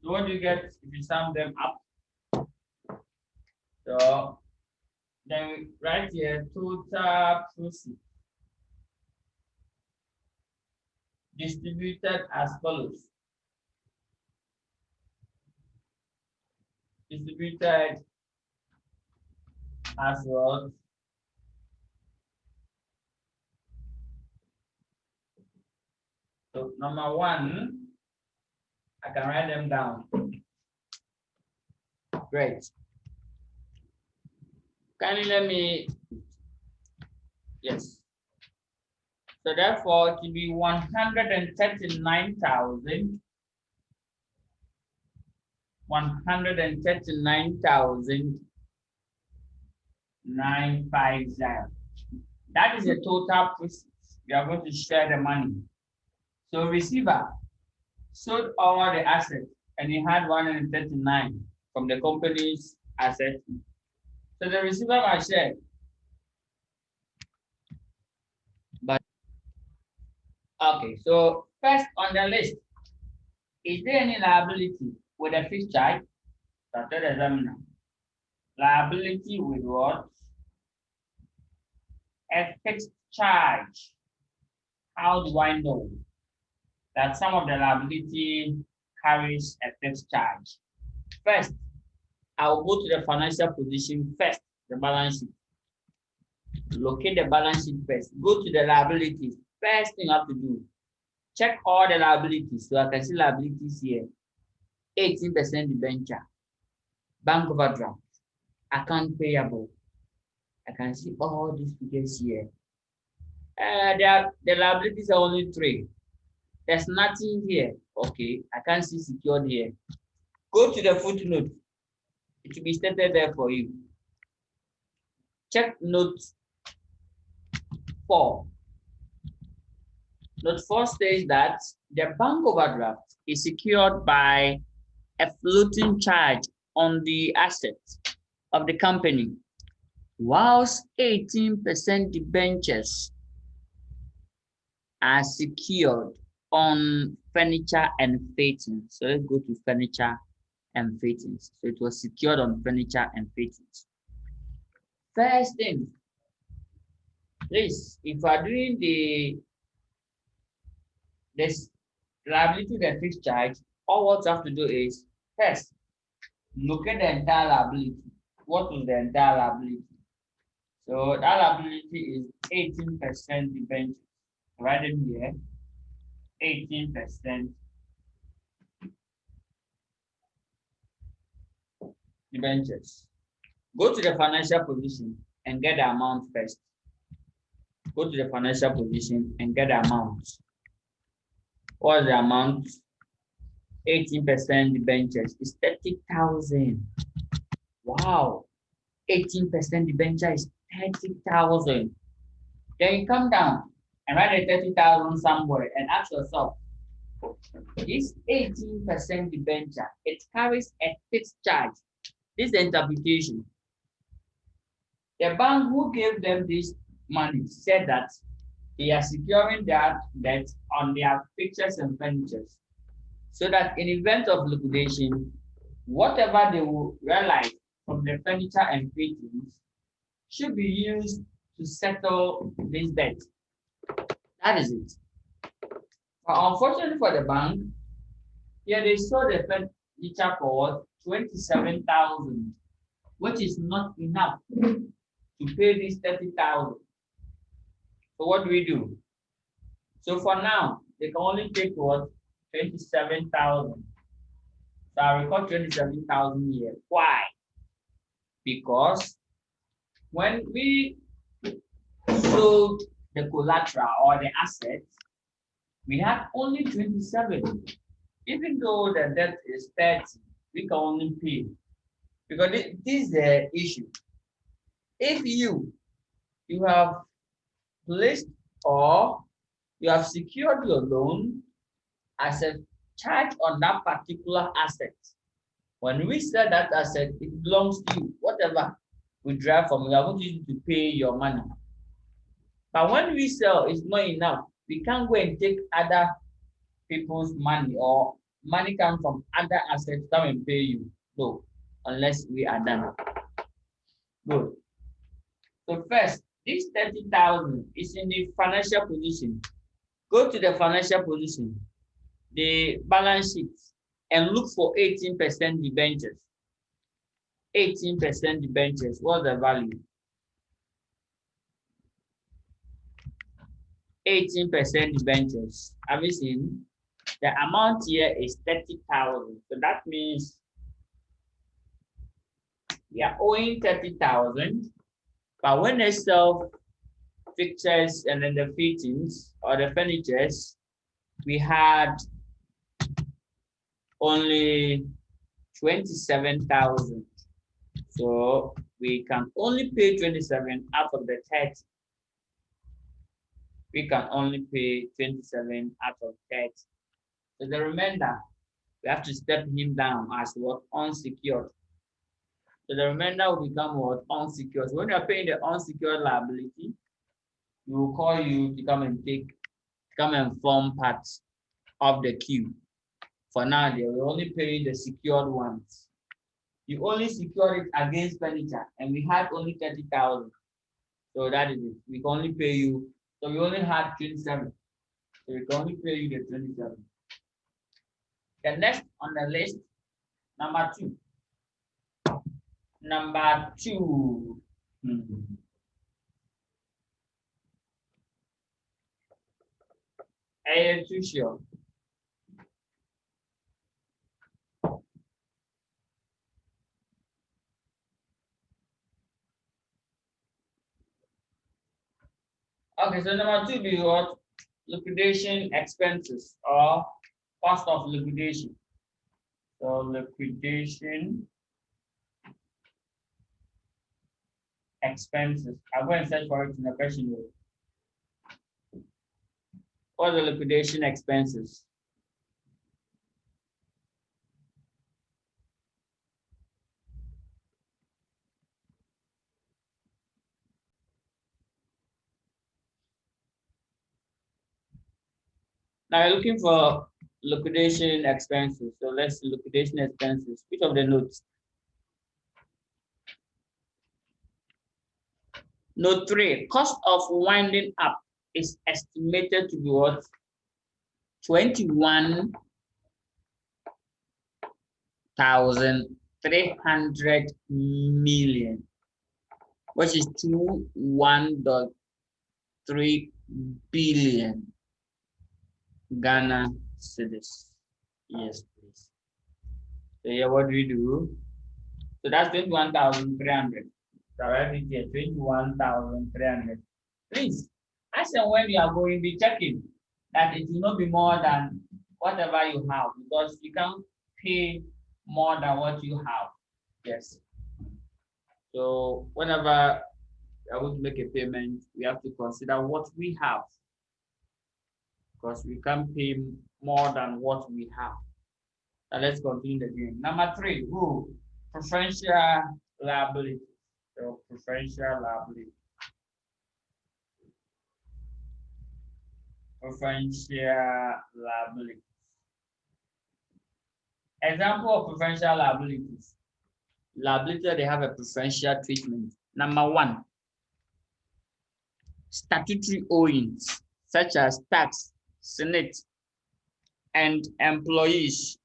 what do you get if you sum them up? So then right here, total proceeds distributed as follows. Distributed as what? So number 1, I can write them down. Great. Kindly let me, yes. So therefore it will be 139,000. 139,950. That is the total proceeds. We are going to share the money. So receiver sold all the assets and he had 139 from the company's assets. So the receiver must share. But okay, so first on the list, is there any liability with a fixed charge? Started examiner. Liability with what? A fixed charge. How do I know that some of the liability carries a fixed charge? First, I will go to the financial position first, the balance sheet. Locate the balance sheet first. Go to the liabilities. First thing you have to do, check all the liabilities. So I can see liabilities here. 18% debenture. bank overdraft, account payable. I can see all these figures here. The liabilities are only three. There's nothing here. Okay, I can't see secured here. Go to the footnote. It will be stated there for you. Check note 4. Note 4 says that the bank overdraft is secured by a floating charge on the assets of the company, whilst 18% debentures are secured on furniture and fittings. So let's go to furniture and fittings. So it was secured on furniture and fittings. First thing, please, if you are doing this liability and fixed charge, all what you have to do is first look at the entire liability. What is the entire liability? So that liability is 18% debentures. Right in here, 18% debentures. Go to the financial position and get the amount first. Go to the financial position and get the amount. What is the amount? 18% debentures is 30,000. Wow. 18% debenture is 30,000. Then you come down and write the 30,000 somewhere and ask yourself, this 18% debenture, it carries a fixed charge. This is the interpretation. The bank who gave them this money said that they are securing that debt on their fixtures and furnitures, so that in event of liquidation, whatever they will realize from the furniture and fittings should be used to settle this debt. That is it. But unfortunately for the bank, here they sold the furniture for 27,000, which is not enough to pay this 30,000. So what do we do? So for now, they can only take what? 27,000. So I record 27,000 here. Why? Because when we sold the collateral or the assets, we had only 27. Even though the debt is 30, we can only pay. Because this is the issue. If you have placed or you have secured your loan as a charge on that particular asset, when we sell that asset, it belongs to you. Whatever we drive from, we are going to use it to pay your money. But when we sell, it's not enough. We can't go and take other people's money or money come from other assets come and pay you. No, unless we are done. Good. So first, this 30,000 is in the financial position. Go to the financial position, the balance sheet, and look for 18% debentures. 18% debentures. What's the value? 18% debentures. Have you seen? The amount here is 30,000. So that means we are owing 30,000. But when they sell fixtures and then the fittings or the furnitures, we had only 27,000. So we can only pay 27 out of the 30. We can only pay 27 out of 30. So the remainder, we have to step him down as what? Unsecured. So the remainder will become what? Unsecured. So when you are paying the unsecured liability, we will call you to come and form part of the queue. For now, they will only pay the secured ones. You only secure it against furniture, and we had only 30,000. So that is it. We can only pay you. So we only had 27. So we can only pay you the 27. The next on the list, number 2. Number 2. Are you too sure? Okay, so number two be what? Liquidation expenses or cost of liquidation. So liquidation expenses. I'm going to search for it in the question book. What are the liquidation expenses? Now you're looking for liquidation expenses. So let's see liquidation expenses. Which of the notes? Note 3, cost of winding up is estimated to be what? 21,300 million, which is 21.3 billion Ghana cedis. Yes, please. So here, what do we do? So that's 21,300. So write it here, 21,300. Please, as and when you are going, be checking that it will not be more than whatever you have, because you can't pay more than what you have. Yes. So whenever I want to make a payment, we have to consider what we have, because we can't pay more than what we have. Now let's continue the game. Number 3, preferential liability. So preferential liability. Preferential liabilities. Example of preferential liabilities. Liability, they have a preferential treatment. Number 1, statutory owings such as tax, senate, and employees,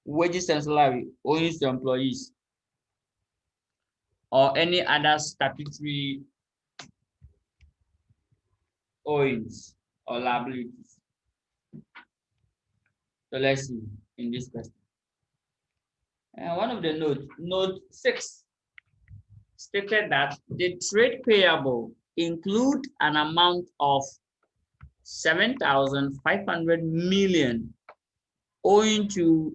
wages and salary owing to employees, or any other statutory owings or liabilities. So let's see in this question. And one of the notes, note 6, stated that the trade payable include an amount of 7,500 million owing to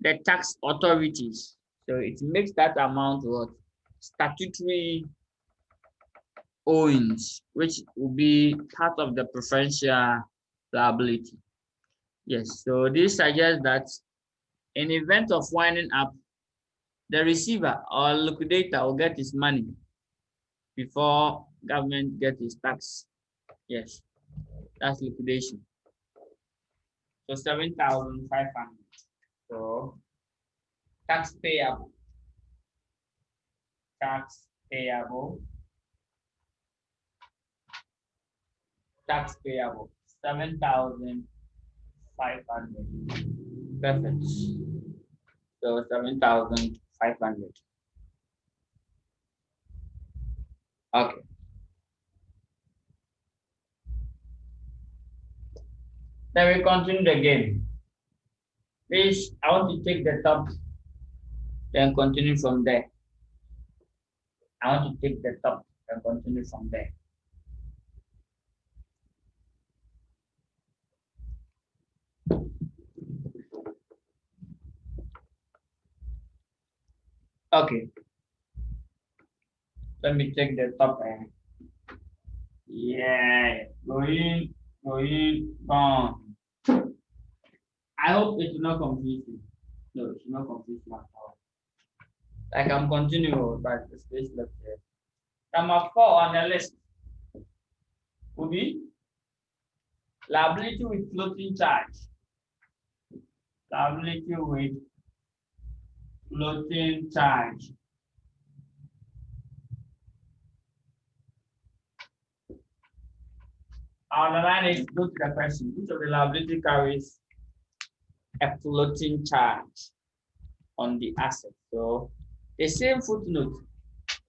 the tax authorities. So it makes that amount what? Statutory owings, which will be part of the preferential liability. Yes, so this suggests that in event of winding up, the receiver or liquidator will get his money before government gets his tax. Yes, that's liquidation. So 7,500. So tax payable. Tax payable. Tax payable. 7,500. Perfect. So 7,500. Okay. Then we continue the game. Please, I want to take the top, then continue from there. I want to take the top and continue from there. Okay. Let me take the top end. Yeah, going, gone. I hope it will not confuse you. No, it will not confuse you at all. Like I'm continuing, but the space left there. Number 4 on the list would be liability with floating charge. Liability with floating charge. Our line is go to the question. Which of the liability carries a floating charge on the asset? So the same footnote.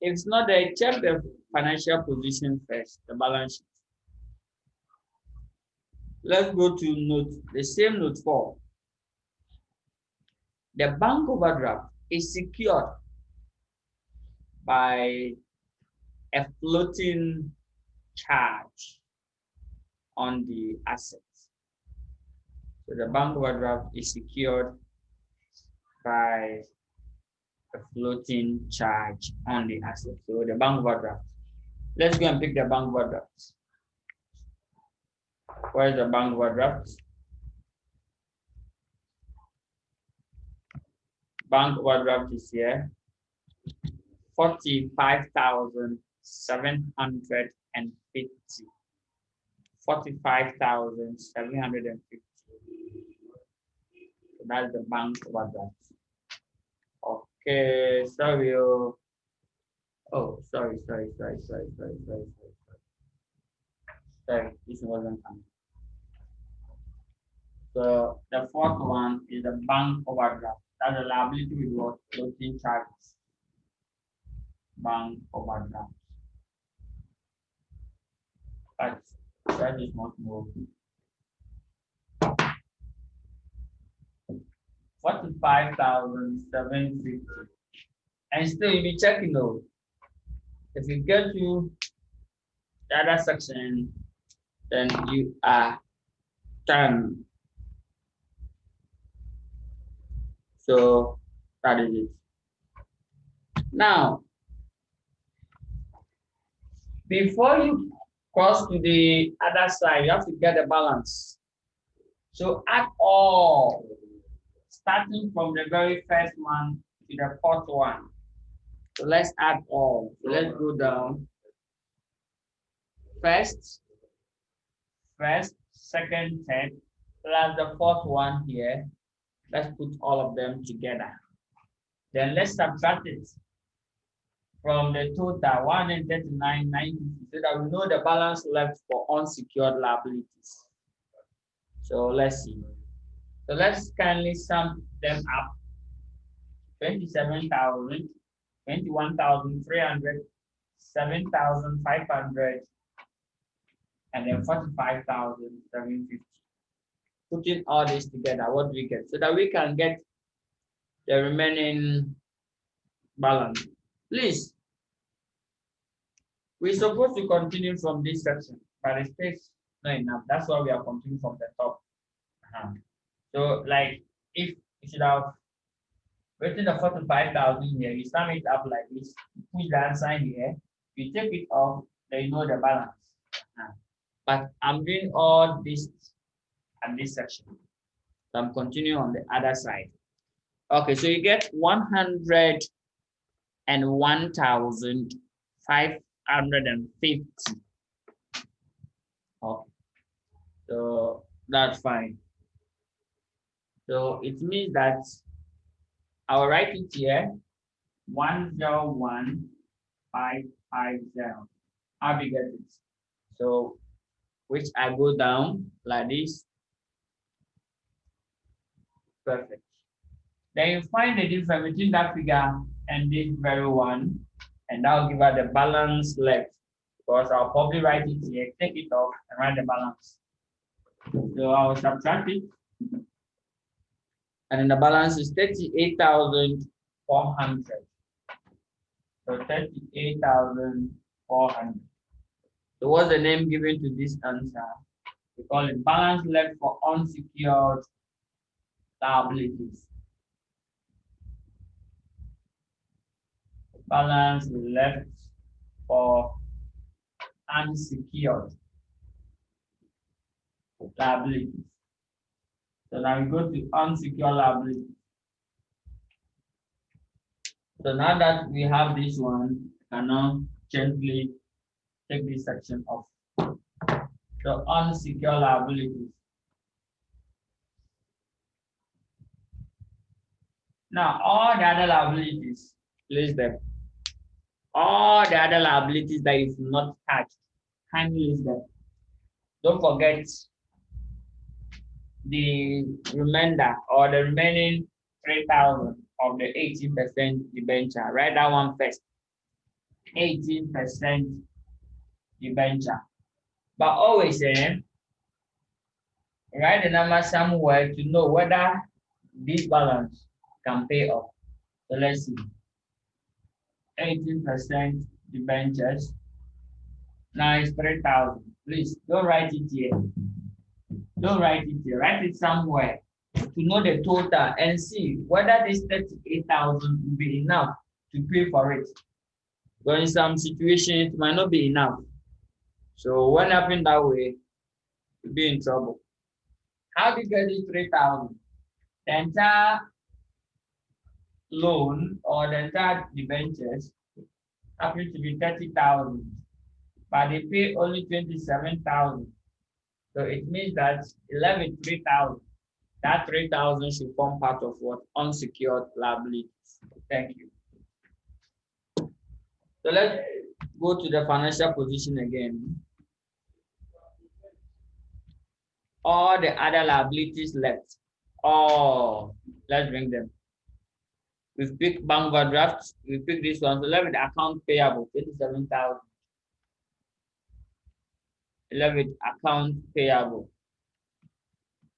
If it's not there, check the financial position first, the balance sheet. Let's go to note, the same note 4. The bank overdraft is secured by a floating charge on the assets. So the bank overdraft is secured by a floating charge on the asset. So the bank overdraft. Let's go and pick the bank overdraft. Where is the bank overdraft? Bank overdraft is here. 45,750. 45,750. So that's the bank overdraft. Okay, sorry. Oh, sorry. Sorry, this wasn't coming. So the fourth one is the bank overdraft. That's the liability with what? Floating charges. Bank overdraft. But that is not moving. 45,750. And still you'll be checking though. If you get to the other section, then you are done. So that is it. Now, before you cross to the other side, you have to get a balance. So add all, starting from the very first one to the fourth one. So let's add all. So let's go down. First, second, third, plus the fourth one here. Let's put all of them together. Then let's subtract it from the total 139,950 so that we know the balance left for unsecured liabilities. So let's see. So let's kindly sum them up. 27,000, 21,300, 7,500, and then 45,750. Putting all this together, what do we get? So that we can get the remaining balance. Please, we're supposed to continue from this section, but the space not enough. That's why we are continuing from the top. So, like, if you should have written the 45,000 here, you sum it up like this, you push the answer here, you take it off, then you know the balance. But I'm doing all this at this section. So I'm continuing on the other side. Okay, so you get 101,550. Okay, so that's fine. So it means that I'll write it here, 101,550. How do you get it? So which I go down like this. Perfect. Then you find the difference between that figure and this very one, and that will give us the balance left. Because I'll probably write it here, take it off, and write the balance. So I'll subtract it. And then the balance is 38,400. So 38,400. So what's the name given to this answer? We call it balance left for unsecured liabilities. Balance left for unsecured liabilities. So now we go to unsecured liabilities. So now that we have this one, we can now gently take this section off. So unsecured liabilities. Now all the other liabilities, place them. All the other liabilities that is not touched, kindly list them. Don't forget the remainder or the remaining 3,000 of the 18% debenture. Write that one first. 18% debenture. But always write the number somewhere to know whether this balance can pay off. So let's see. 18% debentures. Now it's 3,000. Please don't write it here. Don't write it here. Write it somewhere to know the total and see whether this 38,000 will be enough to pay for it. But in some situations, it might not be enough. So when happen that way, you'll be in trouble. How do you get this 3,000? The entire loan or the entire debentures happen to be 30,000, but they pay only 27,000. So it means that 3,000. That 3,000 should form part of what? Unsecured liabilities. Thank you. So let's go to the financial position again. All the other liabilities left. Oh, let's bring them. We've picked bank overdraft. We picked this one. So let's account payable, 27,000. Let's account payable,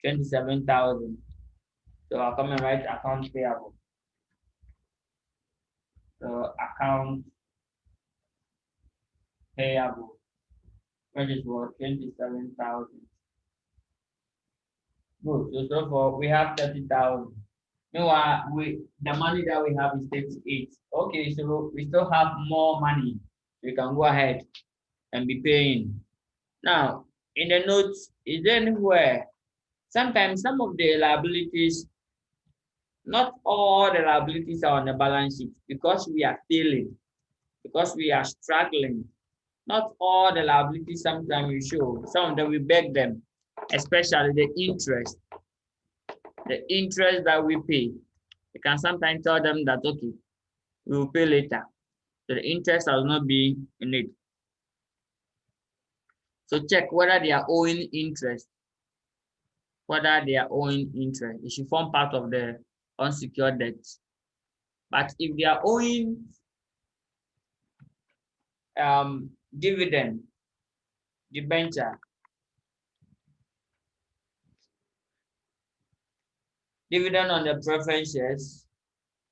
27,000. So I'll come and write account payable. So account payable, which is what? 27,000. Good. So far we have 30,000. Meanwhile, the money that we have is 38. Okay, so we still have more money. We can go ahead and be paying. Now, in the notes, is there anywhere? Sometimes some of the liabilities, not all the liabilities are on the balance sheet because we are failing, because we are struggling. Not all the liabilities sometimes we show. Some of them we beg them, especially the interest. The interest that we pay. You can sometimes tell them that, okay, we will pay later. So the interest will not be in it. So check whether they are owing interest. Whether they are owing interest. It should form part of the unsecured debt. But if they are owing dividend, debenture, dividend on the preference shares,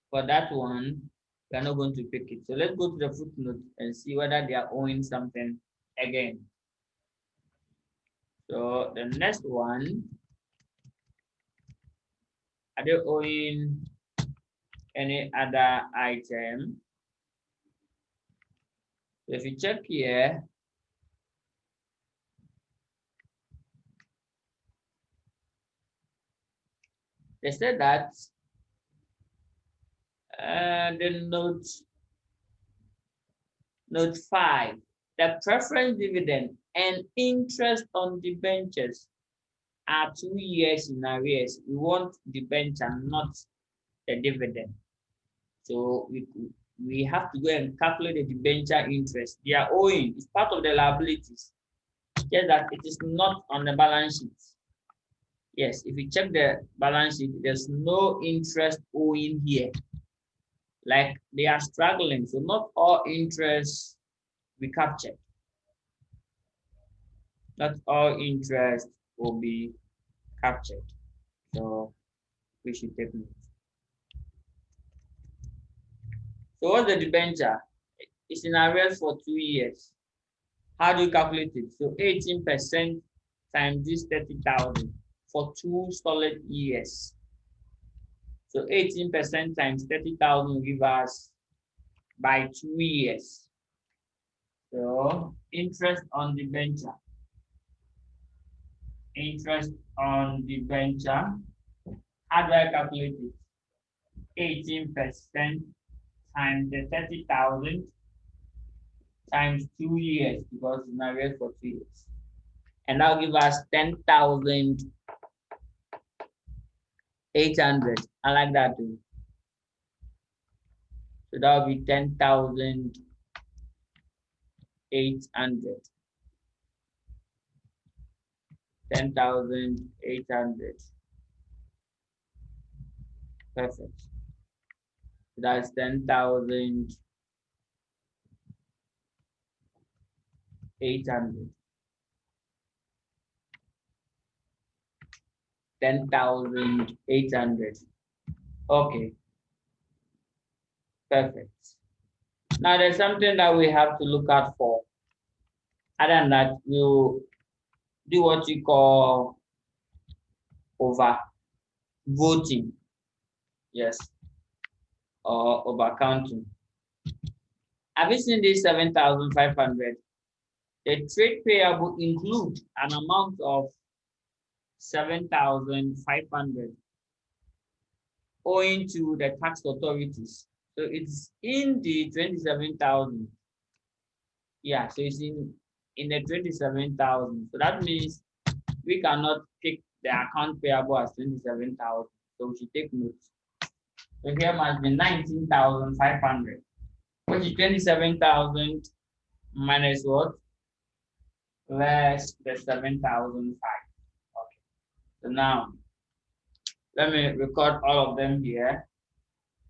for that one, we are not going to pick it. So let's go to the footnote and see whether they are owing something again. So the next one, are they owing any other item? So if you check here, they said that the note 5, the preference dividend and interest on debentures are 2 years in arrears. We want debenture, not the dividend. So we have to go and calculate the debenture interest. They are owing. It's part of the liabilities. Just that it is not on the balance sheet. Yes, if you check the balance sheet, there's no interest owing here. Like they are struggling. So not all interest we captured. Not all interest will be captured. So we should take note. So what's the debenture? It's in arrears for 2 years. How do you calculate it? So 18% times this 30,000 for 2 solid years. So 18% times 30,000 will give us by 2 years. So interest on debenture. Interest on debenture. How do I calculate it? 18% times the 30,000 times 2 years, because it's not real for 2 years. And that'll give us 10,800. I like that too. So that'll be 10,800. 10,800. Perfect. So that's 10,800. 10,800. Okay. Perfect. Now there's something that we have to look out for. Other than that, we'll do what we call over voting. Yes, or over counting. Have you seen this 7,500? The trade payable include an amount of 7,500 owing to the tax authorities. So it's in the 27,000. Yeah, so it's in the 27,000. So that means we cannot pick the account payable as 27,000. So we should take notes. So here must be 19,500, which is 27,000 minus what? Less the 7,005. Okay. So now let me record all of them here.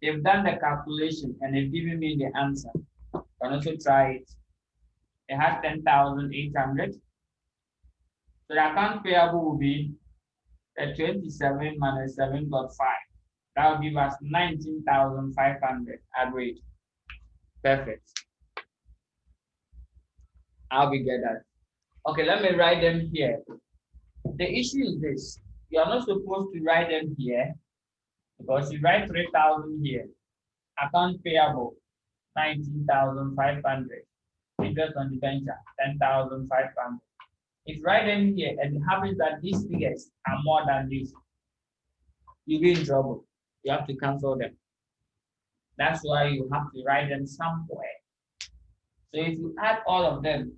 They've done the calculation and they've given me the answer. You can also try it. It has 10,800. So the account payable will be the 27 minus 7.5. That will give us 19,500. Agreed. Perfect. How we get that? Okay, let me write them here. The issue is this. You are not supposed to write them here because you write 3,000 here. Account payable, 19,500. Interest on debenture, 10,500. If you write them here and it happens that these figures are more than this, you'll be in trouble. You have to cancel them. That's why you have to write them somewhere. So if you add all of them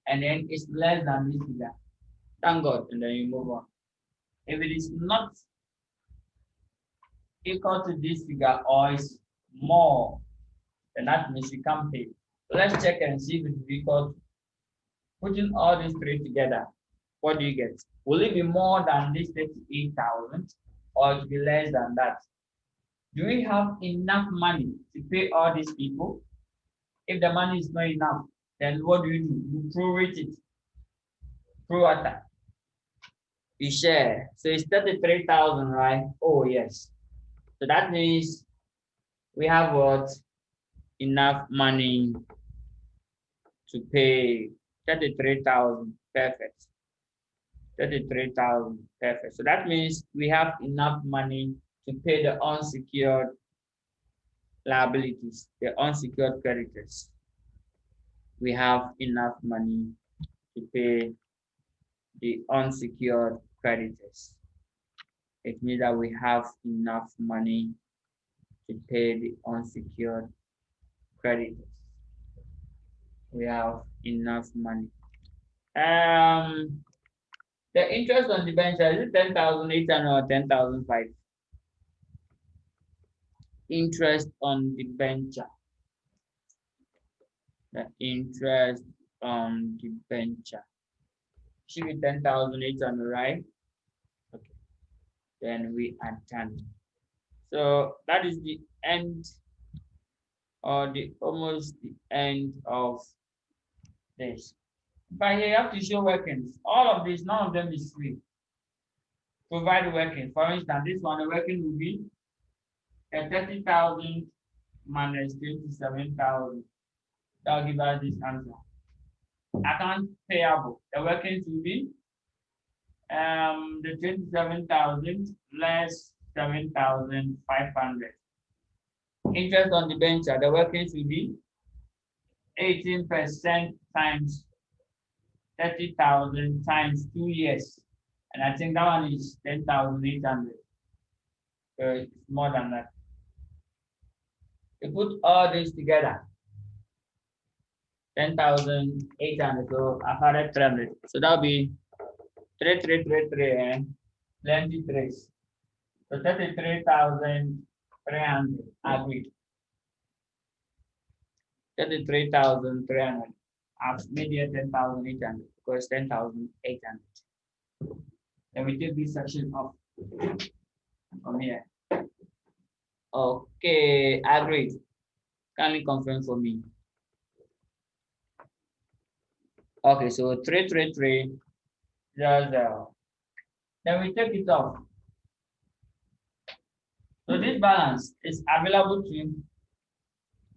and then it's less than this figure, thank God, and then you move on. If it is not equal to this figure or is more, then that means you can't pay. So let's check and see if it's equal. Putting all these three together, what do you get? Will it be more than this 38,000 or it will be less than that? Do we have enough money to pay all these people? If the money is not enough, then what do? You prorate it. Pro rata. You share. So it's 33,000, right? Oh, yes. So that means we have what? Enough money to pay 33,000. Perfect. 33,000. Perfect. So that means we have enough money to pay the unsecured liabilities, the unsecured creditors. We have enough money to pay the unsecured creditors. It means that we have enough money to pay the unsecured creditors. We have enough money. The interest on the debenture is it 10,800 or 10,005? Interest on the debenture. The interest on the debenture should be 10,800, right? Okay. Then we are done. So that is the end, or the almost the end of this. But here you have to show workings. All of this, none of them is free. Provide working. For instance, this one, the working will be 30,000 minus 27,000. That will give us this answer. Account payable. The workings will be the 27,000 less 7,500. Interest on the debenture. The workings will be 18% times 30,000 times 2 years. And I think that one is 10,800. So it's more than that. You put all this together, 10,800. So I've added 300. So that'll be 3 and plenty trace. So 33,300. Agreed. 33,300. I've made here 10,800 because 10,800. Then we take this section off from here. Okay, agreed. Kindly confirm for me. Okay, so 333 0. Then we take it off. So this balance is available to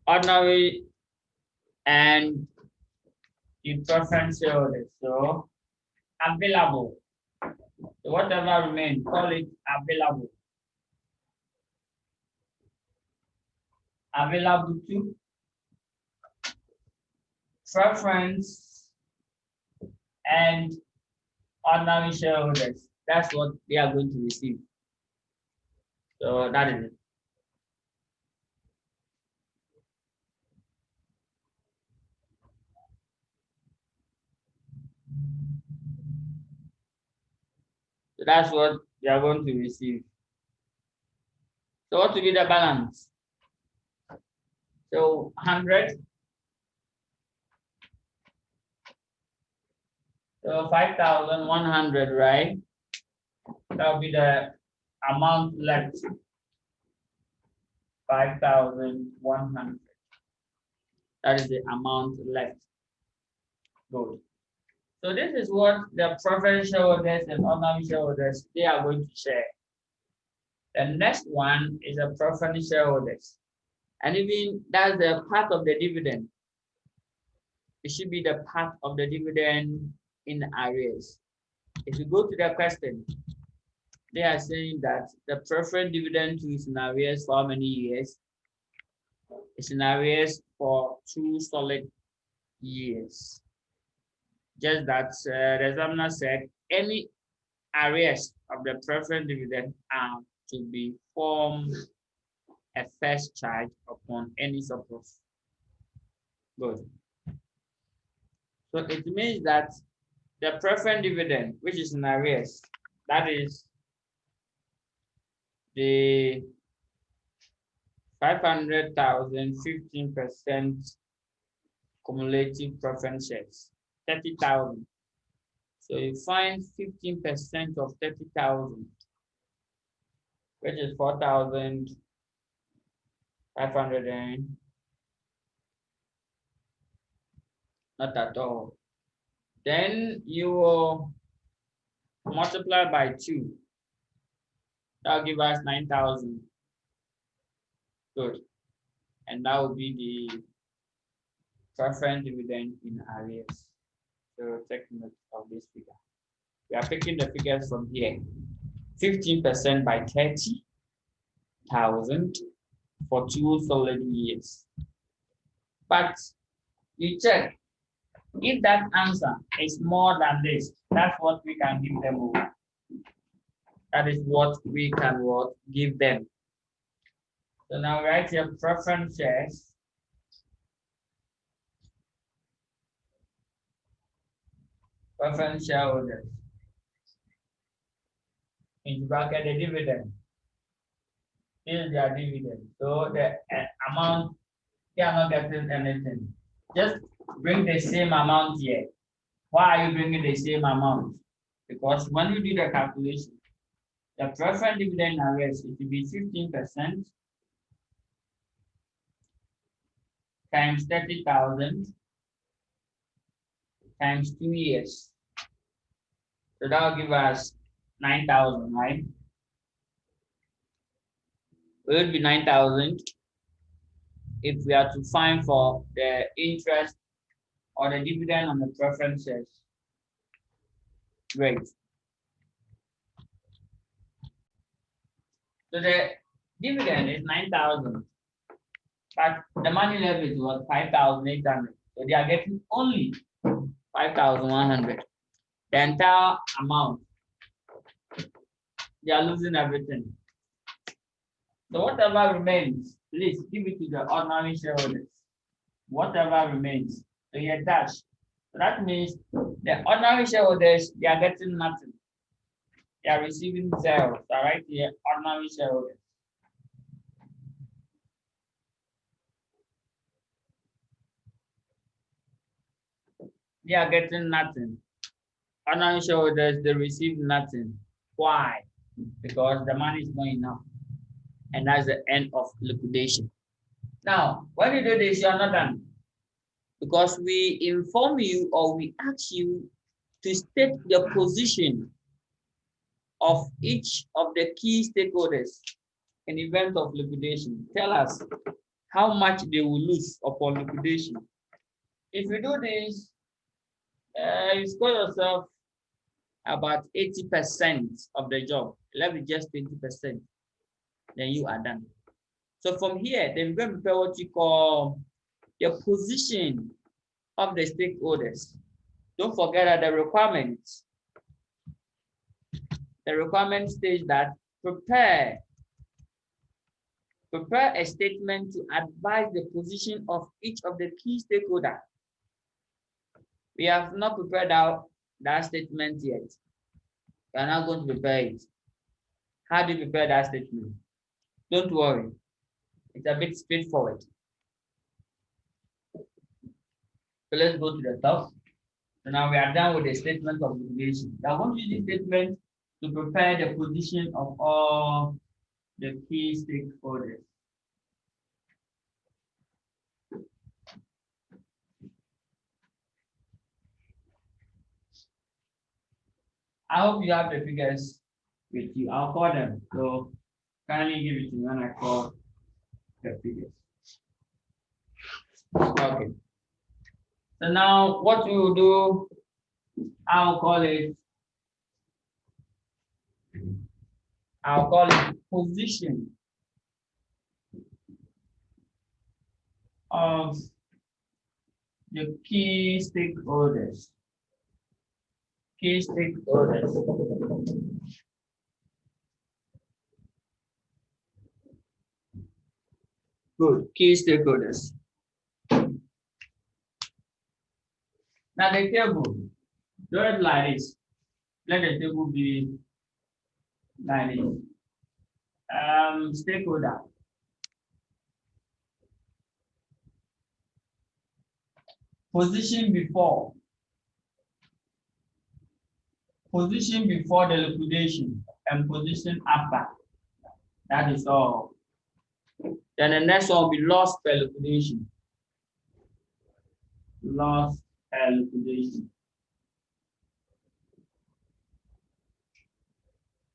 ordinary and the preference shareholders. So available. So whatever remains, call it available. Available to preference and ordinary shareholders. That's what they are going to receive. So that is it. So that's what they are going to receive. So what will be the balance? So 100. So 5,100, right? That will be the amount left. 5,100. That is the amount left. Good. So this is what the preference shareholders and ordinary shareholders they are going to share. The next one is a preference shareholders. And even that's the part of the dividend. It should be the part of the dividend in arrears. If you go to the question, they are saying that the preferred dividend is in arrears for how many years? It's in arrears for 2 solid years. Just that the examiner said any arrears of the preferred dividend are to be formed a first charge upon any surplus. Good. So it means that the preferred dividend, which is in arrears, that is the 500,000, 15% cumulative preference shares, 30,000. So you find 15% of 30,000, which is 4,500 and not at all. Then you will multiply by 2. That will give us 9,000. Good. And that will be the preference dividend in arrears. So take note of this figure. We are picking the figures from here. 15% by 30,000 for 2 solid years. But you check, if that answer is more than this, that's what we can give them over. That is what we can give them. So now write your preference shares. Preference shareholders. In bracket the dividend. This is their dividend. So the amount, they are not getting anything. Just bring the same amount here. Why are you bringing the same amount? Because when you do the calculation, the preferred dividend arrears, it will be 15% times 30,000 times 2 years. So that will give us 9,000, right? It will be 9,000 if we are to find for the interest or the dividend on the preference shares. Great. So the dividend is 9,000, but the money left was 5,800. So they are getting only 5,100. The entire amount, they are losing everything. So whatever remains, please give it to the ordinary shareholders. Whatever remains, so you dash. So that means the ordinary shareholders, they are getting nothing. They are receiving 0. So right here, ordinary shareholders. They are getting nothing. Ordinary shareholders, they receive nothing. Why? Because the money is not enough. And that's the end of liquidation. Now, when you do this, you're not done. Because we inform you or we ask you to state the position of each of the key stakeholders in event of liquidation. Tell us how much they will lose upon liquidation. If you do this, You score yourself about 80% of the job. Left with just 20%. Then you are done. So from here, then we're going to prepare what you call the position of the stakeholders. Don't forget that the requirement states that prepare a statement to advise the position of each of the key stakeholders. We have not prepared that statement yet. We are not going to prepare it. How do you prepare that statement? Don't worry. It's a bit straightforward. So let's go to the top. So now we are done with the statement of liquidation. I want to use this statement to prepare the position of all the key stakeholders. I hope you have the figures with you. I'll call them. So kindly give it to me when I call the figures. Okay. So now what we will do, I'll call it position of the key stakeholders. Key stakeholders. Good. Key stakeholders. Now the table, do it like this. Let the table be like this. Stakeholder. Position before the liquidation and position after. That is all. Then the next one will be loss per liquidation. Loss per liquidation.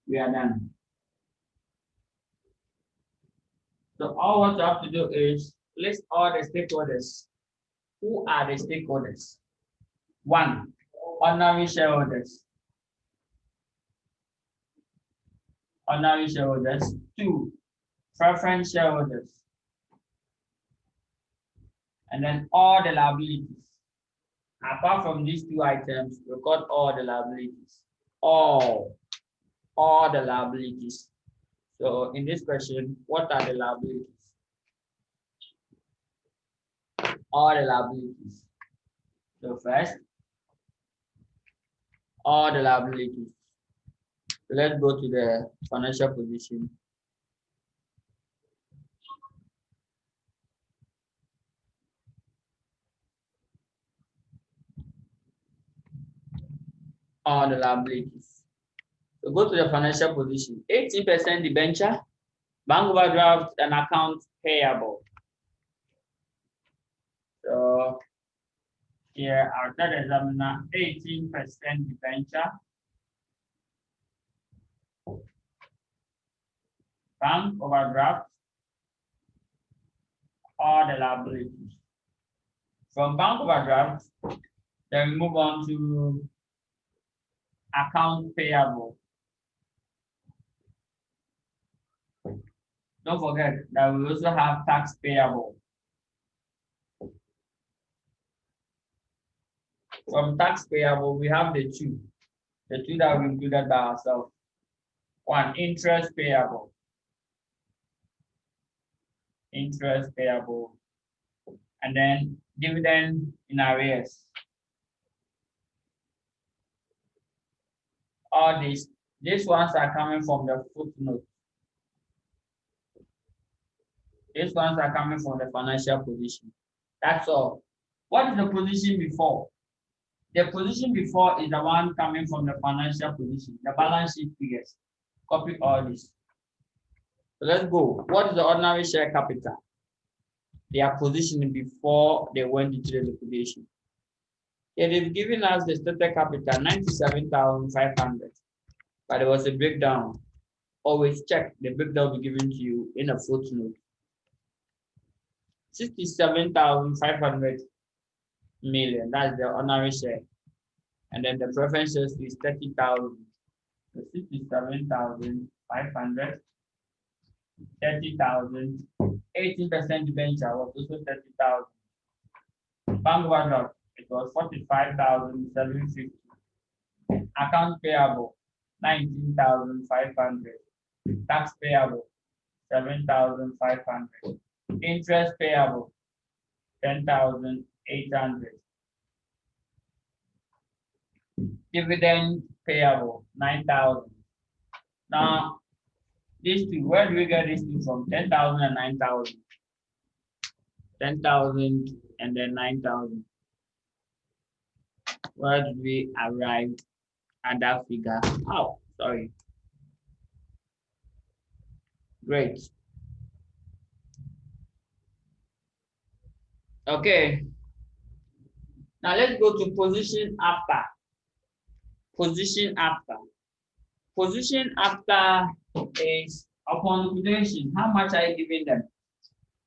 We are done. So all what you have to do is list all the stakeholders. Who are the stakeholders? 1, ordinary shareholders. Ordinary shareholders. 2, preference shareholders. And then all the liabilities. Apart from these 2 items, record all the liabilities. All the liabilities. So in this question, what are the liabilities? All the liabilities. So first, all the liabilities. So let's go to the financial position. All the liabilities. So go to the financial position. 18% debenture, bank overdraft, and account payable. So here our third examiner, 18% debenture, bank overdraft, all the liabilities. From bank overdraft, then we move on to account payable. Don't forget that we also have tax payable. From tax payable, we have the two that we included by ourselves. 1, interest payable. Interest payable. And then dividend in arrears. All these ones are coming from the footnote. These ones are coming from the financial position. That's all. What is the position before? The position before is the one coming from the financial position, the balance sheet figures. Copy all this. So let's go. What is the ordinary share capital? Their position before they went into the liquidation. Yeah, they've given us the stated capital 97,500, but there was a breakdown. Always check the breakdown will be given to you in a footnote. 67,500 million. That's the ordinary share. And then the preference shares is 30,000. So 67,500, 30,000, 18% debenture was also 30,000. Bank overdraft, it was 45,750. Account payable, 19,500. Tax payable, 7,500. Interest payable, 10,800. Dividend payable, 9,000. Now, these two, where do we get these two from? 10,000 and 9,000. 10,000 and then 9,000. Where did we arrive at that figure? Oh, sorry. Great. Okay. Now let's go to position after. Position after. Position after is upon liquidation. How much are you giving them?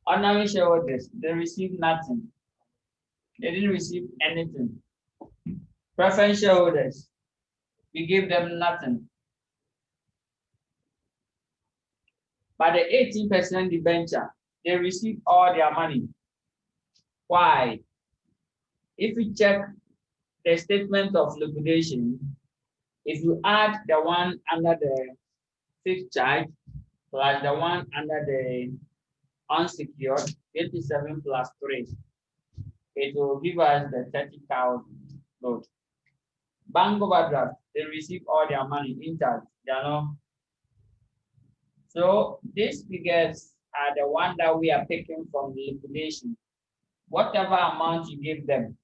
Ordinary shareholders, they receive nothing. They didn't receive anything. Preference shareholders, we give them nothing. But the 18% debenture, they receive all their money. Why? If you check the statement of liquidation, if you add the one under the fixed charge plus the one under the unsecured, 87 plus 3, it will give us the 30,000 load. Bank overdraft, they receive all their money intact, you know. So these figures are the one that we are taking from the liquidation. Whatever amount you give them,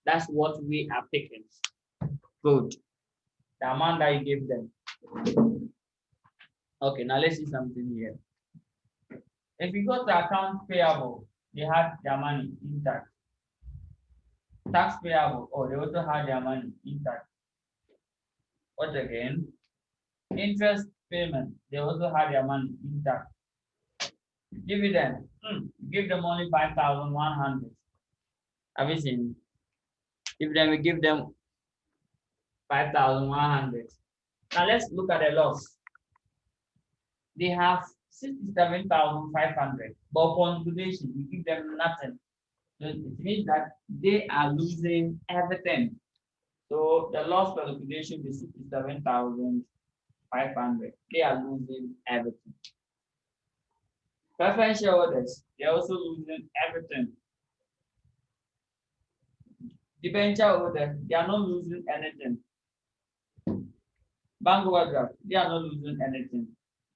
that's what we are picking. Good. The amount that you give them. Okay, now let's see something here. If you go to account payable, they have their money intact. Tax payable, oh, they also have their money intact. What again? Interest payment, they also have their money intact. Dividend, give them only 5,100. Have you seen? Dividend, we give them 5,100. Now let's look at the loss. They have 67,500, but upon liquidation, we give them nothing. So it means that they are losing everything. So the loss for liquidation is 67,500. They are losing everything. Preference shareholders, they're also losing everything. Debenture holders, they are not losing anything. Bank overdraft, they are not losing anything.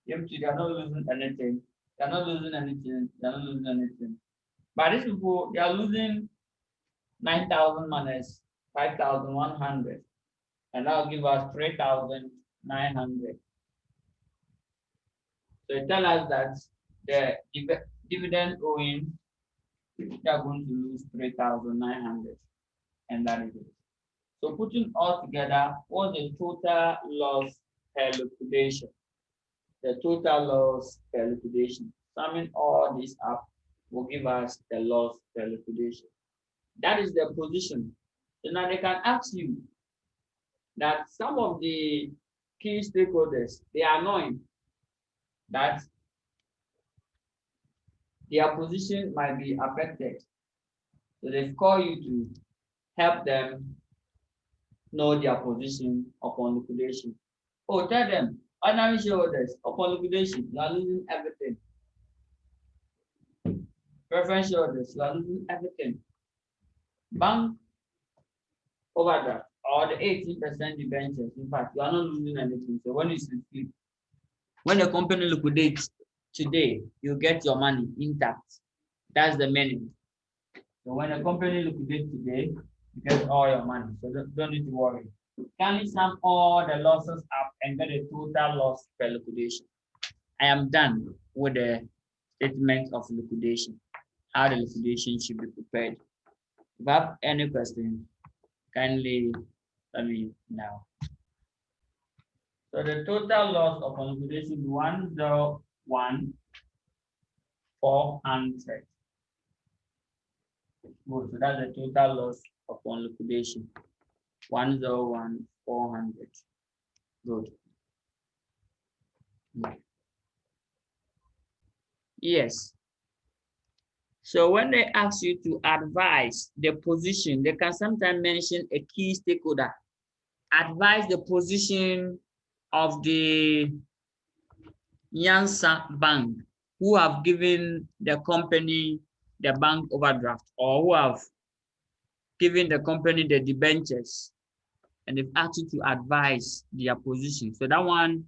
Empty, they are not losing anything. They are not losing anything. They are not losing anything. But these people, they are losing 9,000 minus 5,100. And that will give us 3,900. So it tells us that the dividend owing, they are going to lose 3,900. And that is it. So putting all together, what's the total loss per liquidation? The total loss per liquidation. Summing all this up will give us the loss per liquidation. That is the position. So now they can ask you that some of the key stakeholders, they are knowing that their position might be affected. So they call you to help them know their position upon liquidation. Oh, tell them, ordinary shareholders, upon liquidation, you are losing everything. Preference shareholders, you are losing everything. Bank overdraft or the 18% debentures, in fact, you are not losing anything. So when you sleep, when the company liquidates today, you get your money intact. That's the meaning. So when the company liquidates today, you get all your money. So don't need to worry. Can you sum all the losses up and get a total loss per liquidation? I am done with the statement of liquidation, how the liquidation should be prepared. If you have any question, kindly let me know. So the total loss upon liquidation is 101,400. Good. So that's the total loss upon liquidation. 101,400. Good. Yes. So when they ask you to advise the position, they can sometimes mention a key stakeholder. Advise the position of the Yansa Bank who have given the company the bank overdraft, or who have given the company the debentures, and they've asked you to advise their position. So that one,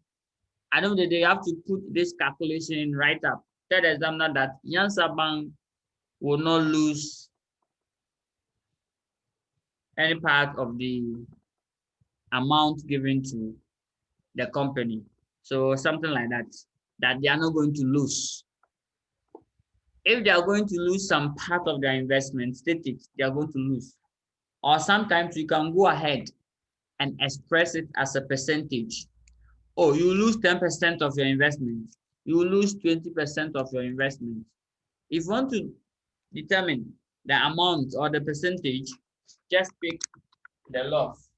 I know that they have to put this calculation right up. Tell the examiner that Yansa Bank will not lose any part of the amount given to the company. So something like that, that they are not going to lose. If they are going to lose some part of their investment, state it, they are going to lose. Or sometimes you can go ahead and express it as a percentage. Oh, you lose 10% of your investment. You lose 20% of your investment. If you want to determine the amount or the percentage, just pick the loss,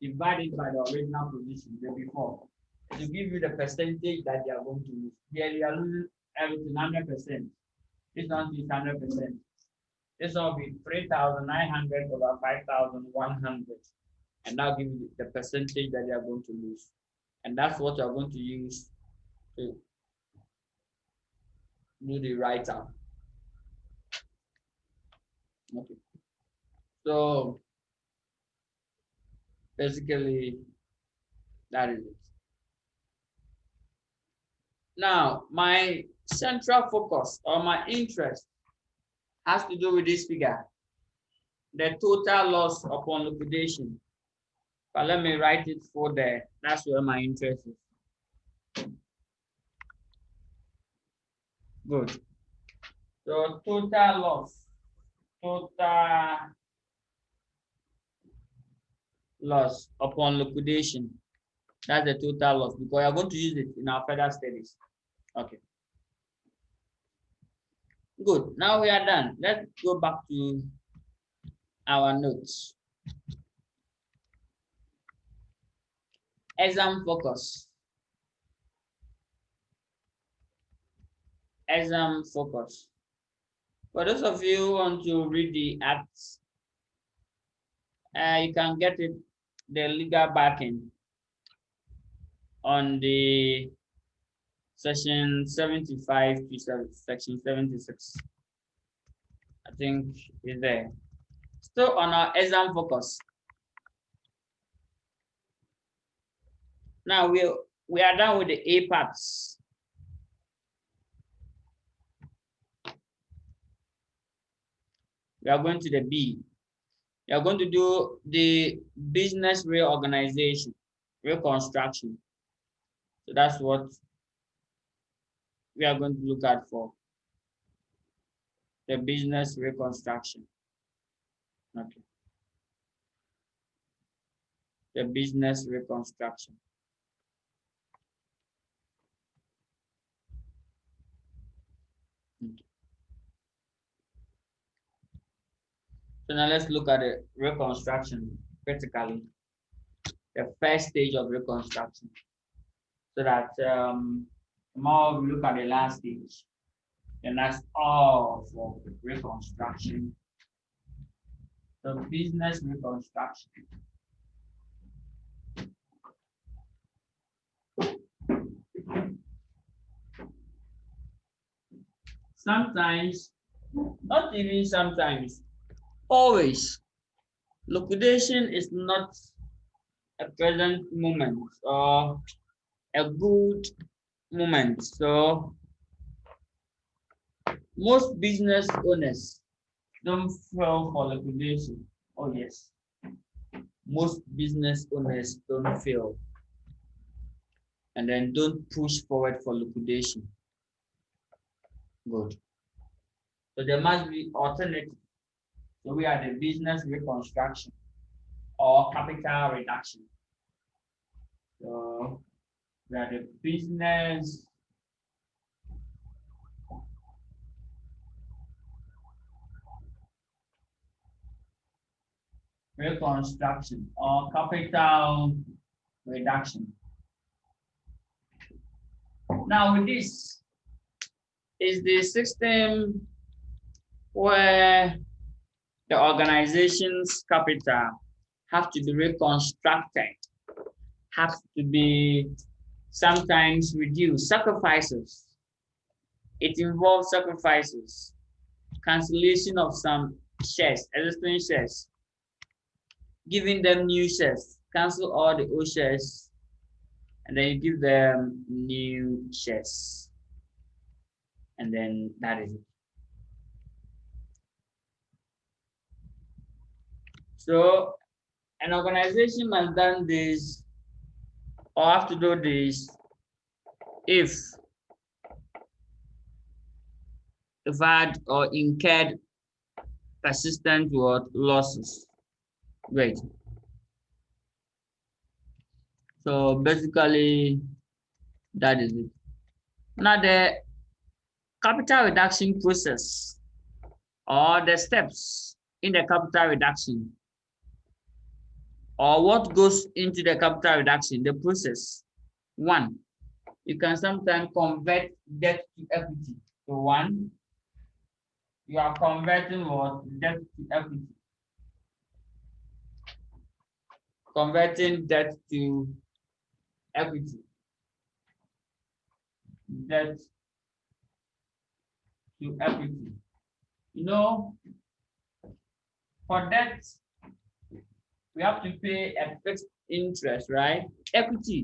divide it by the original position, the before, to give you the percentage that they are going to lose. Here you are losing everything 100%. This one is 100%. This one will be 3,900 over 5,100. And that'll give you the percentage that they are going to lose. And that's what you're going to use to do the write-up. Okay. So basically, that is it. Now, my central focus or my interest has to do with this figure, the total loss upon liquidation. But let me write it for there. That's where my interest is. Good. So total loss upon liquidation. That's the total loss, because we are going to use it in our further studies. Okay. Good. Now we are done. Let's go back to our notes. Exam focus. Exam focus. For those of you who want to read the acts, you can get it, the legal backing, on the section 75 to section 76. I think is there. Still on our exam focus. Now we are done with the A parts. We are going to the B. We are going to do the business reorganization, reconstruction. So that's what we are going to look at for the business reconstruction. Okay. The business reconstruction. Okay. So now let's look at the reconstruction critically. The first stage of reconstruction. So that tomorrow we look at the last stage. And that's all for reconstruction. The business reconstruction. Sometimes, not even sometimes, always, liquidation is not a present moment or a good moment. So most business owners don't file for liquidation. Oh yes, most business owners don't fail and then don't push forward for liquidation. Good. So there must be alternative. So we are the business reconstruction or capital reduction. So we are the business reconstruction or capital reduction. Now with this is the system where the organization's capital have to be reconstructed, have to be sometimes reduced, sacrifices. It involves sacrifices, cancellation of some shares, existing shares, giving them new shares, cancel all the old shares, and then you give them new shares. And then that is it. So an organization must done this or have to do this if had or incurred persistent losses. Great. So basically that is it. Now the capital reduction process or the steps in the capital reduction or what goes into the capital reduction, the process. One, you can sometimes convert debt to equity. So one, you are converting what? Debt to equity. Converting debt to equity. Debt to equity. You know, for debt, we have to pay a fixed interest, right? Equity,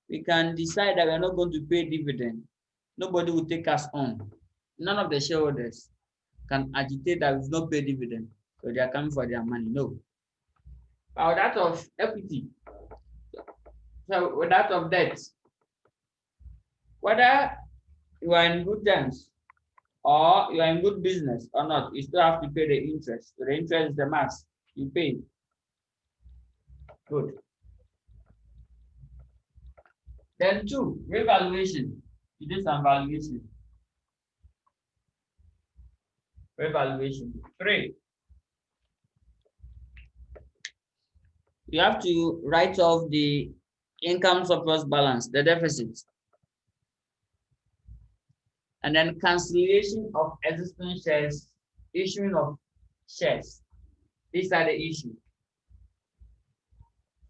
we can decide that we are not going to pay dividend. Nobody will take us on. None of the shareholders can agitate that we will not pay dividend because they are coming for their money. No. But that of equity, so with that of debt, whether you are in good terms or you are in good business or not, you still have to pay the interest. So the interest is the max you pay. Good. Then two, revaluation. You do some valuation. Revaluation. Three, you have to write off the income surplus balance, the deficit. And then cancellation of existing shares, issuing of shares. These are the issues.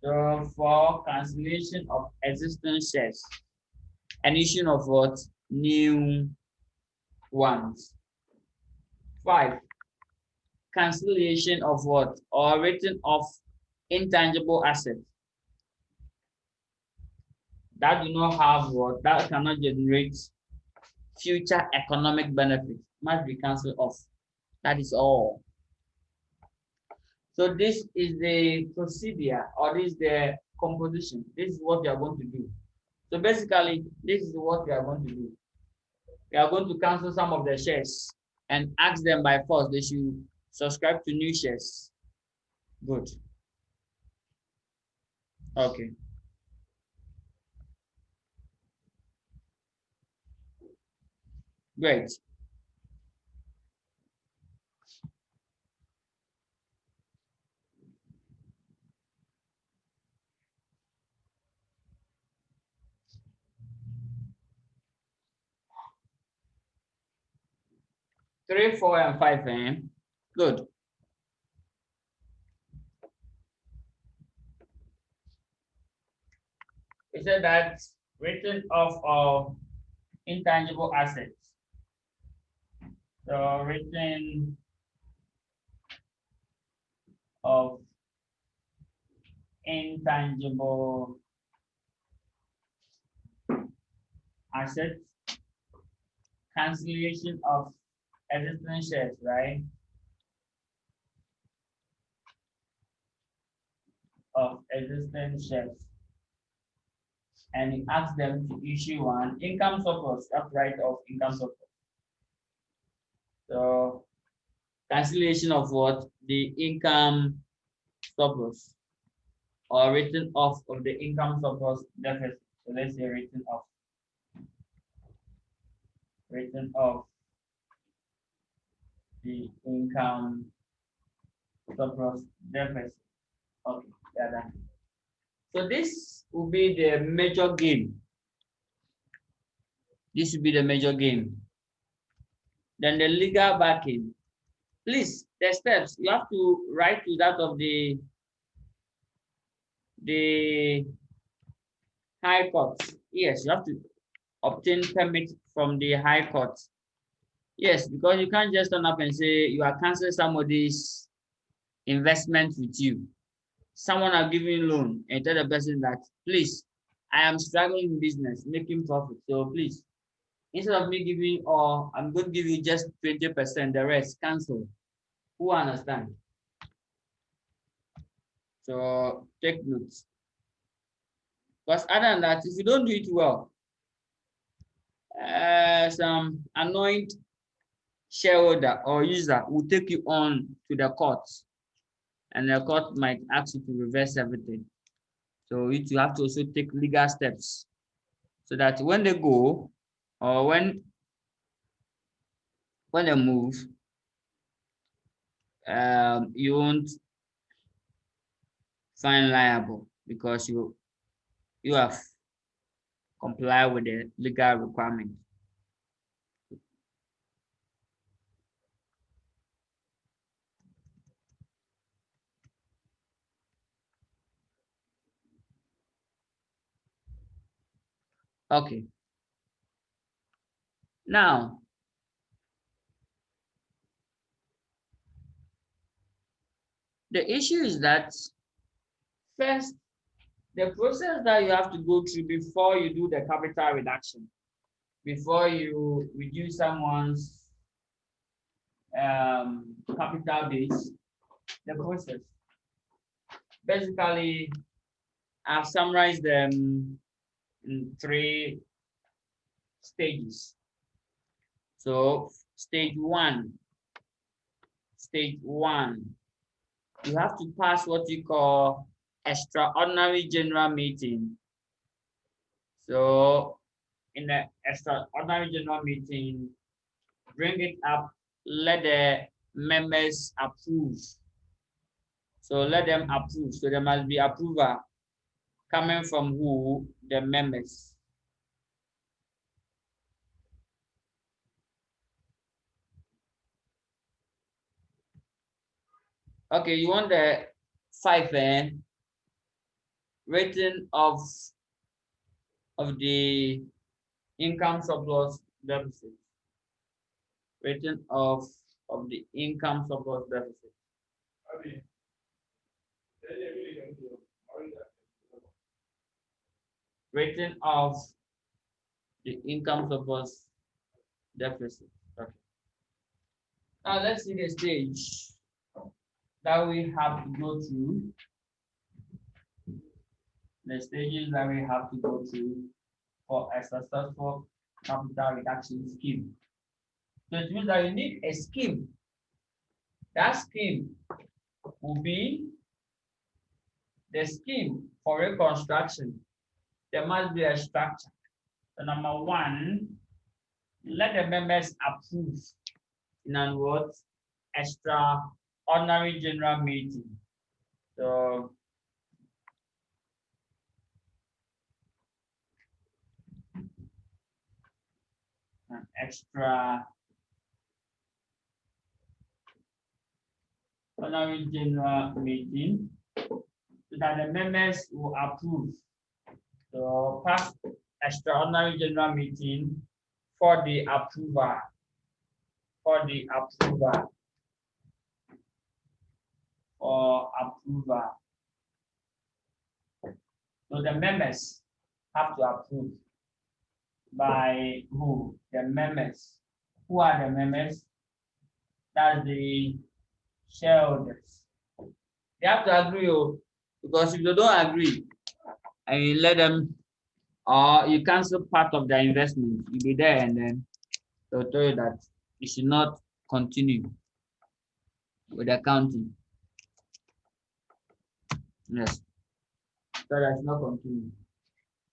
So for cancellation of existing shares and issuing of what? New ones. 5, cancellation of what? Or written off intangible assets that do not have what? That cannot generate future economic benefit. Must be cancelled off. That is all. So this is the procedure or this is the composition. This is what we are going to do. So basically, this is what we are going to do. We are going to cancel some of the shares and ask them by force they should subscribe to new shares. Good. Okay. Great. Three, 4, and 5, eh? Good. We said that written off of intangible assets. So written of intangible assets, cancellation of existing shares, right? Of existing shares. And you ask them to issue one income surplus, upright of income surplus. So cancellation of what? The income surplus or written off of the income surplus deficit. So let's say written off. Written off the income surplus deficit. Okay, yeah, done. So this will be the major gain. This will be the major gain. Then the legal backing. Please, the steps you have to write to that of the High Court. Yes, you have to obtain permit from the High Court. Yes, because you can't just turn up and say you are canceling somebody's investment with you. Someone are giving loan and tell the person that, please, I am struggling in business, making profit. So please, instead of me giving, or I'm going to give you just 20%, the rest cancel. Who understand? So take notes. Because other than that, if you don't do it well, some annoyed shareholder or user will take you on to the court, and the court might ask you to reverse everything. So you have to also take legal steps so that when they go or when they move, you won't find liable because you have complied with the legal requirement. Okay. Now, the issue is that first, the process that you have to go through before you do the capital reduction, before you reduce someone's capital base, the process. Basically, I've summarized them in 3 stages. So stage one, you have to pass what you call extraordinary general meeting. So in the extraordinary general meeting, bring it up, let the members approve. So let them approve. So there must be approval coming from who? The members. Okay, you want the 5 rating of the income surplus deficit. Rating of the income surplus deficit. Rating of the income surplus deficit. Okay. Now let's see the stage that we have to go through. The stages that we have to go through for a successful capital reduction scheme. So it means that you need a scheme. That scheme will be the scheme for reconstruction. There must be a structure. So number 1, let the members approve. In other words, extraordinary general meeting. So an extraordinary general meeting so that the members will approve. So pass extraordinary general meeting for the approval. For approval. So the members have to approve. By who? The members. Who are the members? That's the shareholders. They have to agree, because if they don't agree, and you let them, or you cancel part of their investment, you'll be there and then they'll tell you that you should not continue with accounting. Yes. So that you not continue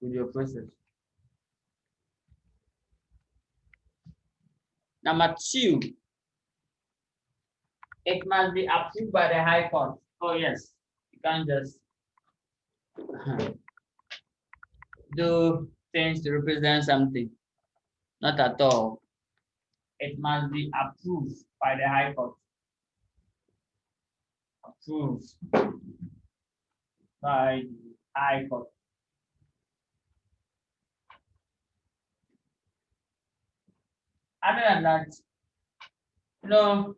with your process. Number 2, it must be approved by the High Court. Oh yes, You can't just do things to represent something. Not at all. It must be approved by the High Court. Approved by the High Court. Other than that, other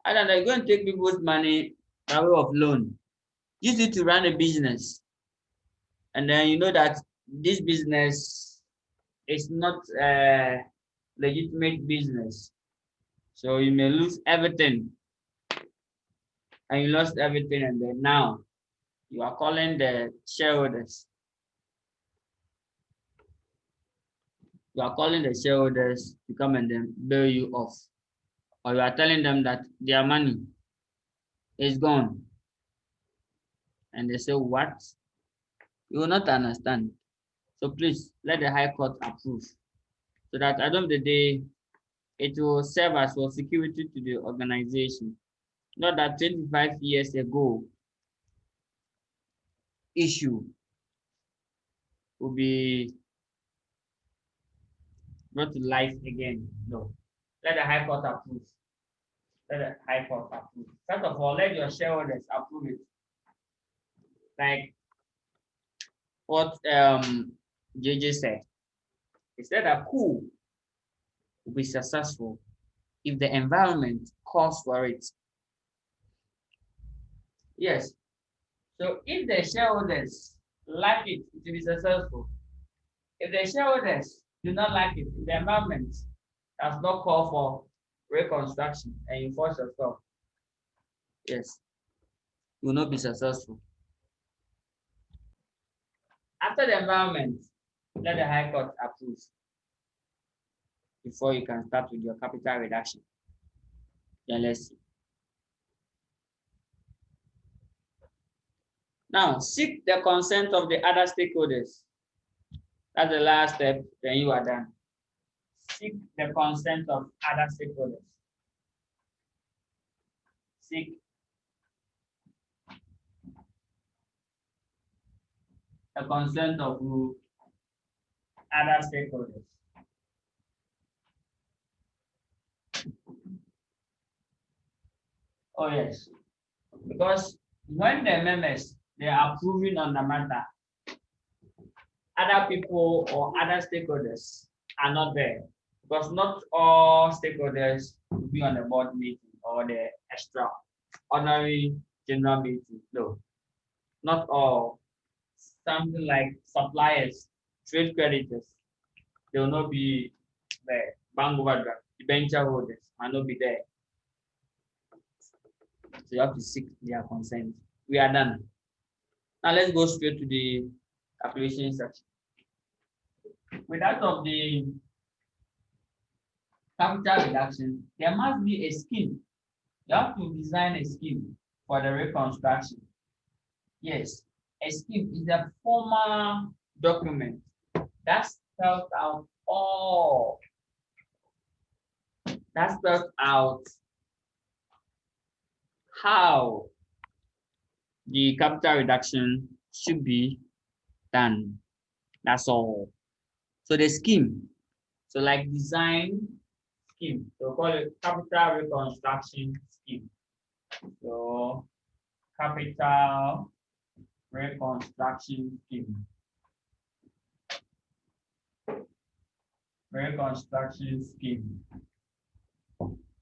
than that, you're going to take people's money by way of loan. Use it to run a business. And then you know that this business is not a legitimate business. So you may lose everything. And you lost everything, and then now you are calling the shareholders. You are calling the shareholders to come and then bail you off. Or you are telling them that their money is gone. And they say, what? You will not understand. So please let the High Court approve. So that at the end of the day, it will serve as for security to the organization. Not that 25 years ago issue will be brought to life again. No. Let the High Court approve. Let the High Court approve. First of all, let your shareholders approve it. Like what JJ said. He said that coup will be successful if the environment calls for it. Yes. So if the shareholders like it, it will be successful. If the shareholders do not like it, if the environment does not call for reconstruction and you force yourself, yes, you will not be successful. After the environment, let the High Court approve before you can start with your capital reduction. Then let's see. Now, seek the consent of the other stakeholders. That's the last step, then you are done. Seek the consent of other stakeholders. Seek the consent of other stakeholders. Oh yes, because when the members they are approving on the matter, other people or other stakeholders are not there, because not all stakeholders will be on the board meeting or the extraordinary general meeting. No, not all. Something like suppliers, trade creditors, they will not be there. Bank overdraft, debenture holders will not be there. So you have to seek their consent. We are done. Now let's go straight to the calculation section. With that of the capital reduction, there must be a scheme. You have to design a scheme for the reconstruction. Yes, a scheme is a formal document that spells out all. That spells out how the capital reduction should be done. That's all. So the scheme, so like design scheme, so call it capital reconstruction scheme. So capital reconstruction scheme. Reconstruction scheme.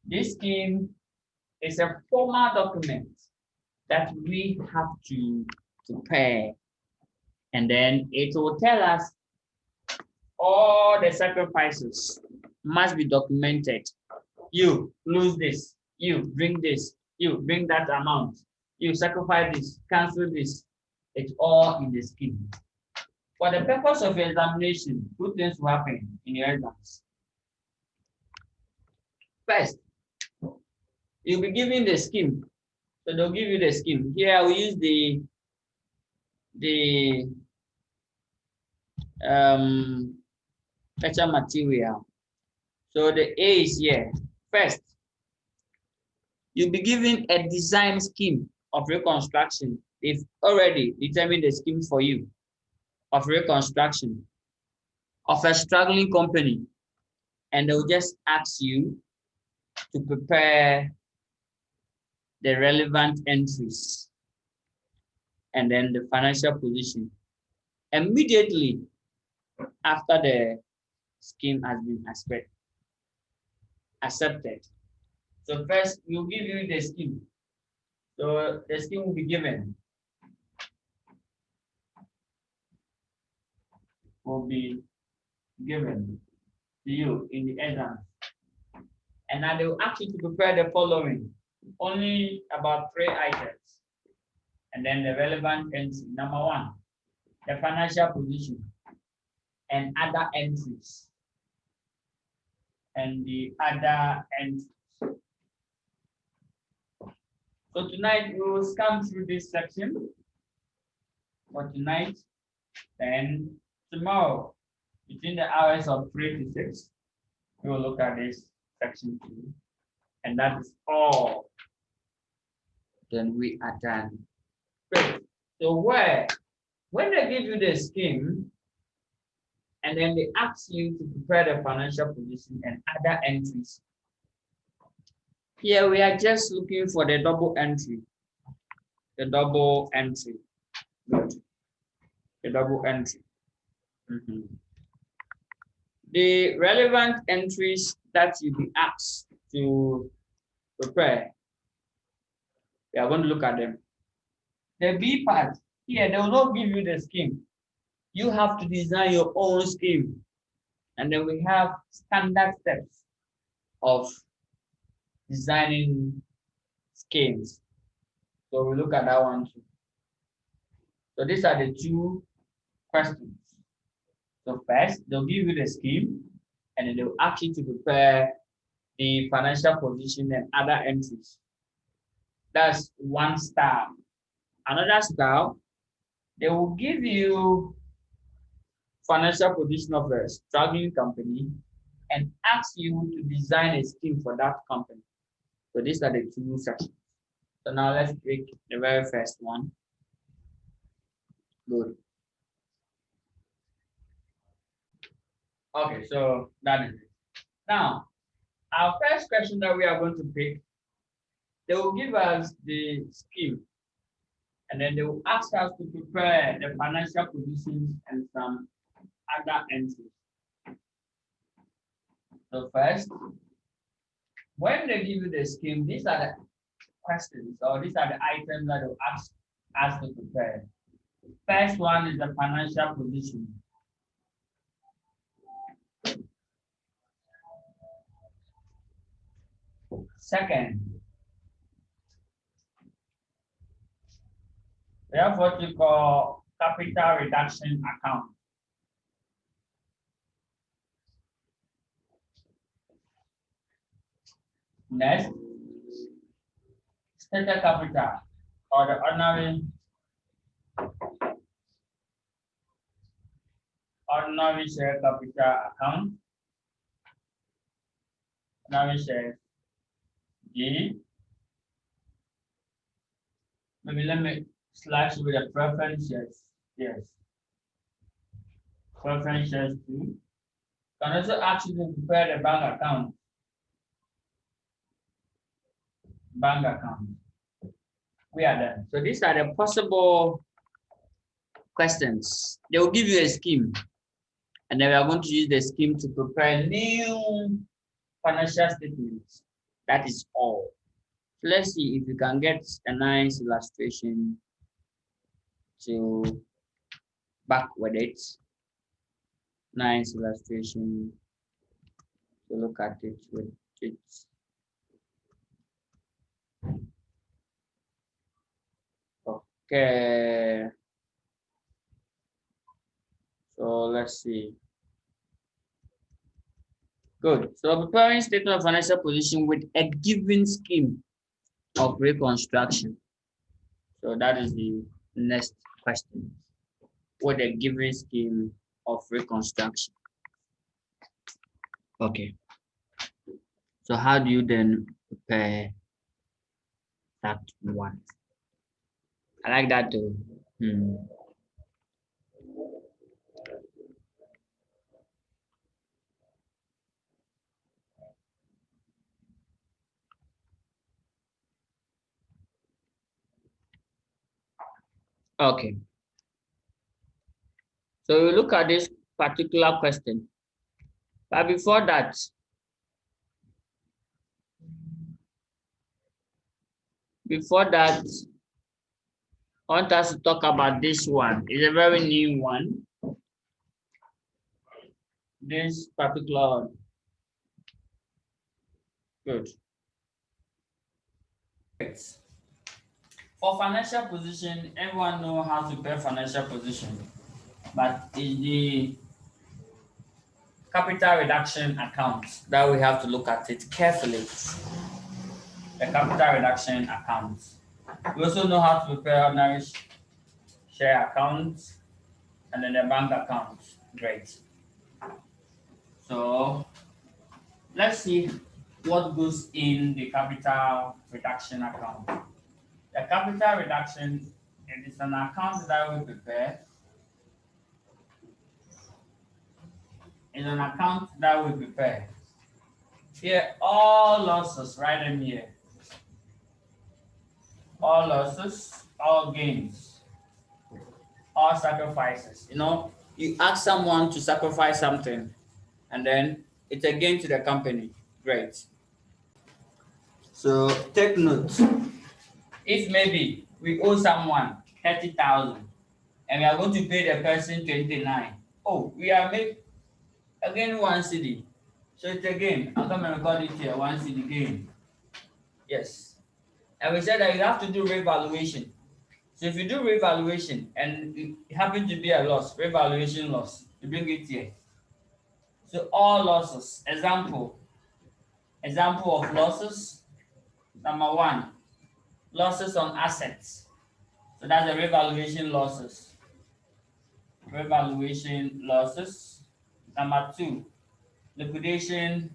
This scheme is a formal document that we have to prepare, and then it will tell us all the sacrifices must be documented. You lose this, you bring this, you bring that amount, you sacrifice this, cancel this. It's all in the scheme. For the purpose of your examination, two things will happen in your exams. First, you'll be given the scheme. So they'll give you the scheme. Here I will use the lecture material. So the A is here. First, You'll be given a design scheme of reconstruction. They've already determined the scheme for you of reconstruction of a struggling company, and they'll just ask you to prepare the relevant entries and then the financial position immediately after the scheme has been accepted. So first, we'll give you the scheme. So the scheme will be given. Will be given to you in the exam. And now they will ask you to prepare the following. Only about 3 items. And then the relevant entry. Number 1, the financial position and other entries. And the other entries. So tonight we will scan through this section for tonight. Then tomorrow, between the hours of 3 to 6, we will look at this section 2. And that is all. Then we are done. Great. So when they give you the scheme, and then they ask you to prepare the financial position and other entries, here we are just looking for the double entry. The double entry. Good. The double entry. The relevant entries that you'll be asked to prepare, we are going to look at them. The B part, here, they will not give you the scheme. You have to design your own scheme. And then we have standard steps of designing schemes. So we look at that one too. So these are the 2 questions. So first, they'll give you the scheme, and then they'll ask you to prepare the financial position and other entries. That's one style. Another style, they will give you financial position of a struggling company and ask you to design a scheme for that company. So these are the 2 sections. So now let's pick the very first one. Good. Okay, so that is it. Now, our first question that we are going to pick, they will give us the scheme, and then they will ask us to prepare the financial positions and some other entries. So first, when they give you the scheme, these are the questions, or these are the items that they'll ask us to prepare. First one is the financial position. Second, we have what we call capital reduction account. Next, stated capital, or the ordinary share capital account. Ordinary share G. Maybe let me slash with the preference shares. Yes. Preference shares too. Can also ask you to prepare the bank account. Bank account. We are done. So these are the possible questions. They will give you a scheme, and then we are going to use the scheme to prepare new financial statements. That is all. So let's see if you can get a nice illustration to back with it. Nice illustration to look at it with it. Okay. So let's see. Good. So preparing statement of financial position with a given scheme of reconstruction. So that is the next question. With a given scheme of reconstruction. Okay. So how do you then prepare that one. I like that too. Okay. So we look at this particular question. But before that, I want us to talk about this one. It's a very new one. This particular one. Good. For financial position, everyone know how to prepare financial position, but it's the capital reduction account that we have to look at it carefully. The capital reduction account. We also know how to prepare ordinary share accounts and then the bank account. Great. So let's see what goes in the capital reduction account. The capital reduction, it is an account that we prepare. It's an account that we prepare. Here, all losses, write them here. All losses, all gains, all sacrifices. You ask someone to sacrifice something, and then it's a gain to the company. Great. So take note. If maybe we owe someone 30,000 and we are going to pay the person 29, oh, we are making again 1 cedi. So it's a gain. I'll come and record it here, 1 cedi gain. Yes. And we said that you have to do revaluation. So if you do revaluation and it happens to be a loss, revaluation loss, you bring it here. So all losses, example of losses. Number one, losses on assets. So that's the revaluation losses. Revaluation losses. Number two, liquidation.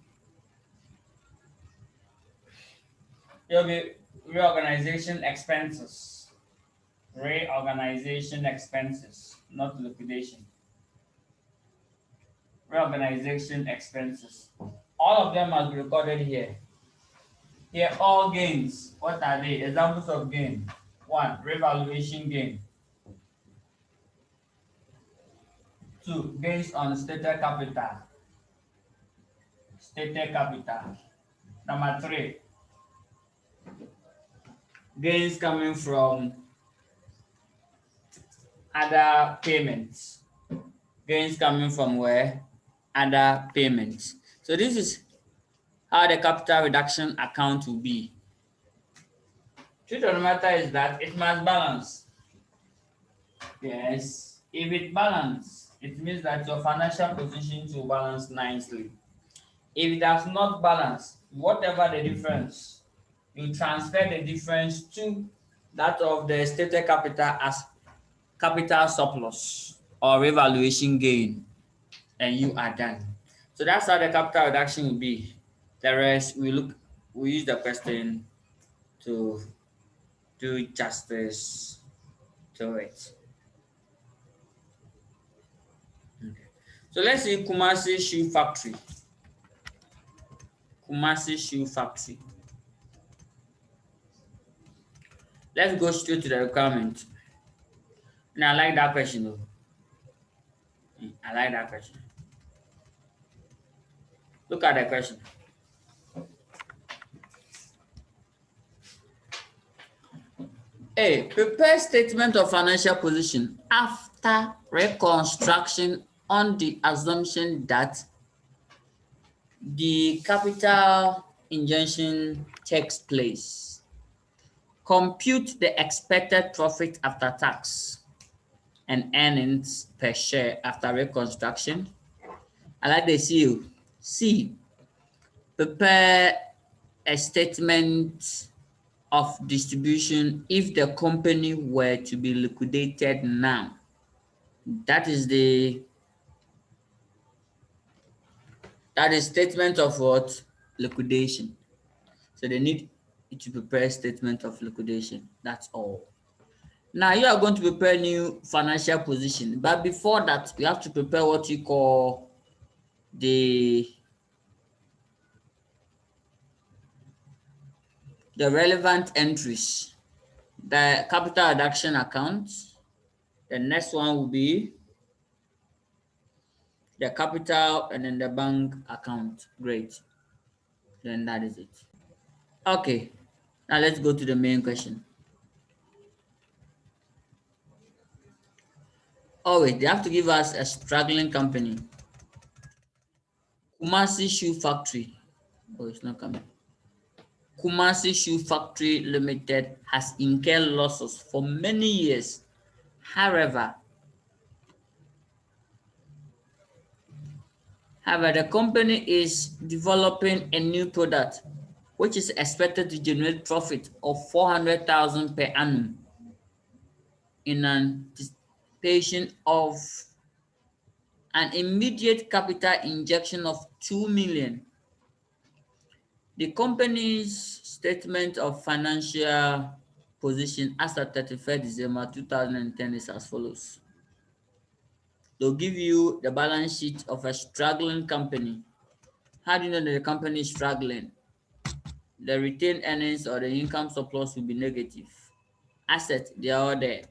There will be reorganization expenses. Reorganization expenses, not liquidation. Reorganization expenses. All of them must be recorded here. Here, all gains. What are they? Examples of gain. One, revaluation gain. Two, gains on stated capital. Stated capital. Number three, gains coming from other payments. Gains coming from where? Other payments. So this is how the capital reduction account will be. Truth of the matter is that it must balance. Yes, if it balance, it means that your financial position will balance nicely. If it does not balance, whatever the difference, you transfer the difference to that of the stated capital as capital surplus or revaluation gain, and you are done. So that's how the capital reduction will be. The rest we use the question to do justice to it. Okay. So let's see Kumasi Shoe Factory. Kumasi Shoe Factory. Let's go straight to the requirement. And I like that question though. I like that question. Look at the question. A. Prepare statement of financial position after reconstruction on the assumption that the capital injection takes place. Compute the expected profit after tax and earnings per share after reconstruction. I like the C. C. Prepare a statement of distribution if the company were to be liquidated now. That is statement of what? Liquidation. So they need you to prepare a statement of liquidation. That's all. Now you are going to prepare new financial position, but before that, you have to prepare what you call the relevant entries. The capital reduction account. The next one will be the capital and then the bank account. Great. Then that is it. Okay. Now let's go to the main question. Oh wait, they have to give us a struggling company. Kumasi Shoe Factory. Oh, it's not coming. Kumasi Shoe Factory Limited has incurred losses for many years. However, the company is developing a new product which is expected to generate profit of 400,000 per annum in anticipation of an immediate capital injection of 2 million. The company's statement of financial position as at 31st December 2010 is as follows. They'll give you the balance sheet of a struggling company. How do you know that the company is struggling? The retained earnings or the income surplus will be negative. Assets, they are all there.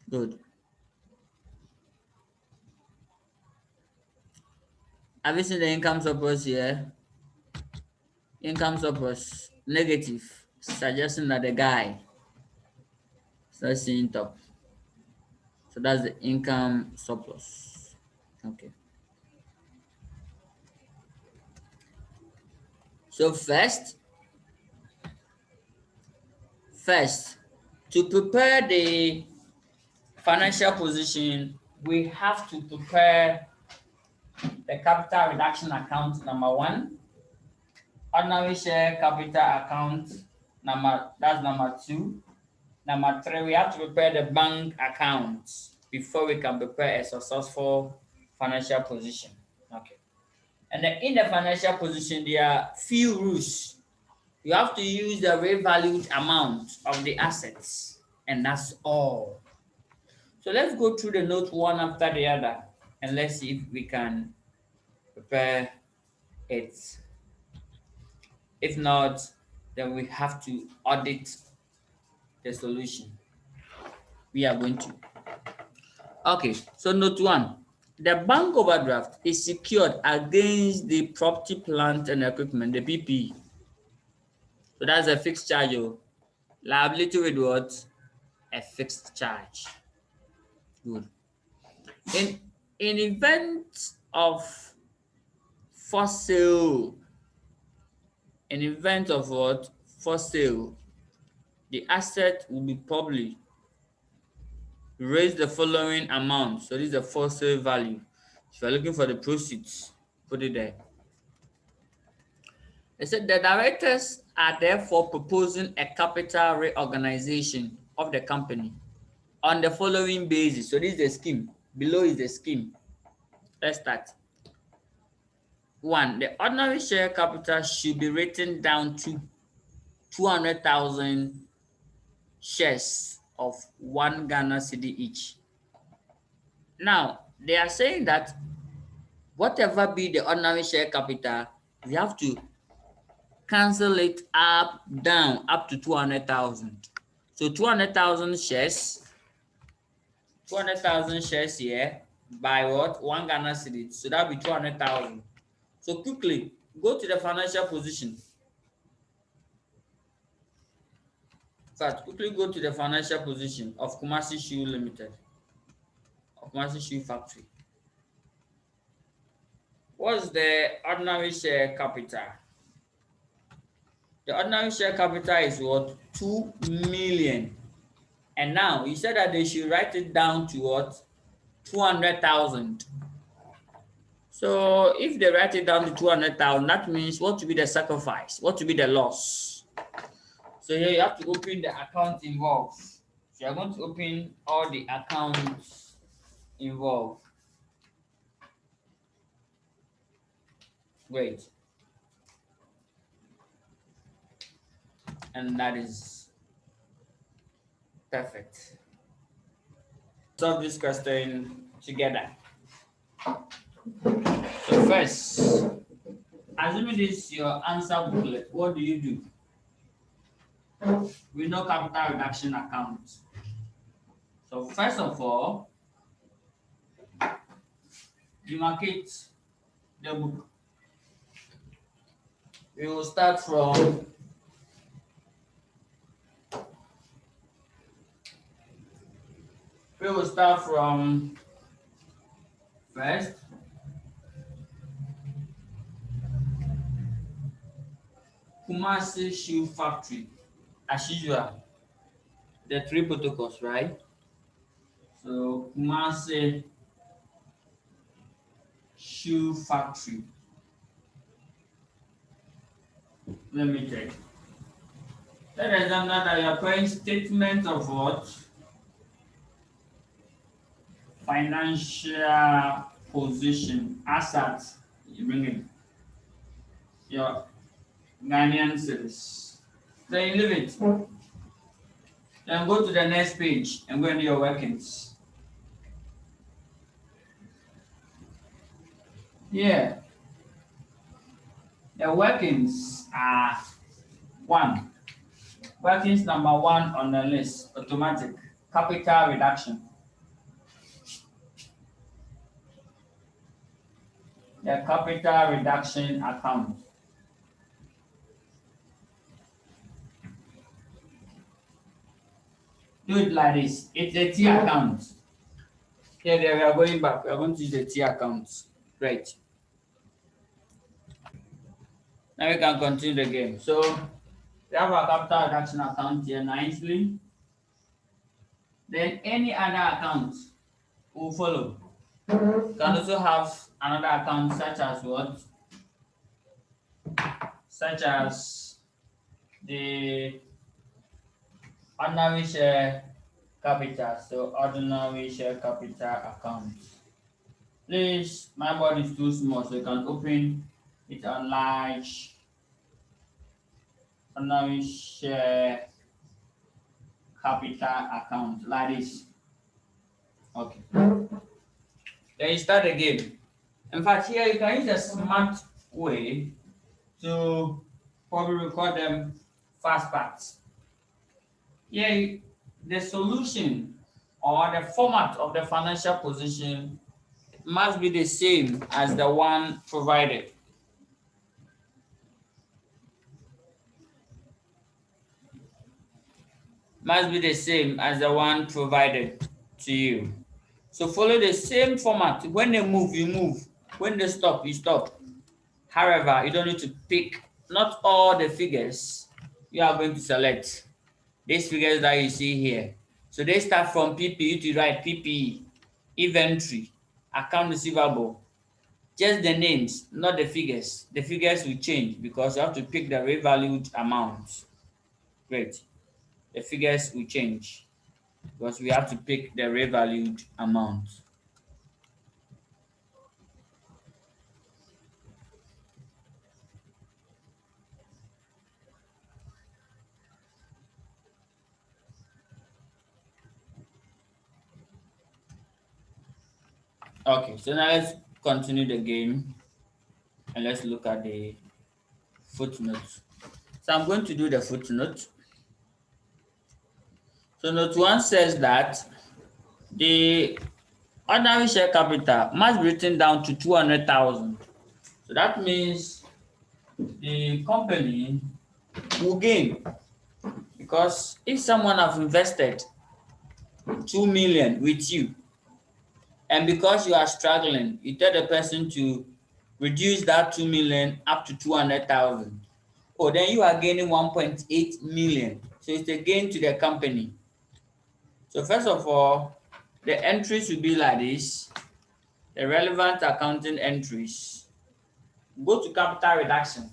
Good. Have you seen the income surplus here? Income surplus, negative, suggesting that the guy starts seeing top. So that's the income surplus. Okay. So first, to prepare the financial position, we have to prepare the capital reduction account number 1, ordinary share capital account that's number 2. Number 3, we have to prepare the bank account before we can prepare a successful financial position. Okay. And then in the financial position, there are few rules. You have to use the revalued amount of the assets, and that's all. So let's go through the note one after the other, and let's see if we can prepare it. If not, then we have to audit the solution. We are going to. Okay, so note 1. The bank overdraft is secured against the property, plant, and equipment, the PP. So that's a fixed charge. Liability with what? A fixed charge. Good. In event of forced sale, in event of what? Forced sale, the asset will be probably raise the following amount. So this is the forced sale value. If you're looking for the proceeds, put it there. They said the directors are therefore proposing a capital reorganization of the company on the following basis. So this is the scheme. Below is the scheme. Let's start. 1, the ordinary share capital should be written down to 200,000 shares of 1 Ghana cedi each. Now, they are saying that whatever be the ordinary share capital, we have to cancel it down up to 200,000. So 200,000 shares, 200,000 shares here by what? 1 Ghana cedi. So that will be 200,000. So quickly, go to the financial position. First, quickly go to the financial position of Kumasi Shoe Limited, of Kumasi Shoe Factory. What's the ordinary share capital? The ordinary share capital is what? 2 million. And now, you said that they should write it down to what? 200,000. So, if they write it down to 200,000, that means what will be the sacrifice? What will be the loss? So, here you have to open the account involved. So, you're going to open all the accounts involved. Great. And that is perfect. Solve this question together. So first, assuming this is your answer booklet, what do you do? We know capital reduction account. So first of all, demarcate the book. We will start from first Kumasi Shoe Factory. As usual, the three protocols, right? So Kumasi Shoe Factory. Let me check. Let us examine that you are paying statement of what? Financial position, assets. You bring in your Ghanaian cedis. Then you leave it. Then go to the next page and go into your workings. Yeah, the workings are one. Workings number one on the list, automatic capital reduction. The capital reduction account. Do it like this. It's a T account. Here, we are going back. We are going to use the T account. Great. Now we can continue the game. So we have our capital reduction account here nicely. Then any other account will follow. You can also have another account such as what? Such as the ordinary share capital. So ordinary share capital account. Please, my board is too small, so you can open it on large ordinary share capital account like this. Okay. Then you start the game. In fact, here you can use a smart way to probably record them fast parts. Here, the solution or the format of the financial position must be the same as the one provided. Must be the same as the one provided to you. So follow the same format. When they move, you move. When they stop, you stop. However, you don't need to pick not all the figures you are going to select. These figures that you see here. So they start from PPE to write PPE, inventory, account receivable. Just the names, not the figures. The figures will change because you have to pick the revalued amount. Great. The figures will change because we have to pick the revalued amount. Okay, so now let's continue the game and let's look at the footnotes. So I'm going to do the footnote. So note 1 says that the ordinary share capital must be written down to 200,000. So that means the company will gain because if someone have invested 2 million with you and because you are struggling, you tell the person to reduce that 2 million up to 200,000. Oh, then you are gaining 1.8 million. So it's a gain to the company. So first of all, the entries will be like this. The relevant accounting entries. Go to capital reduction.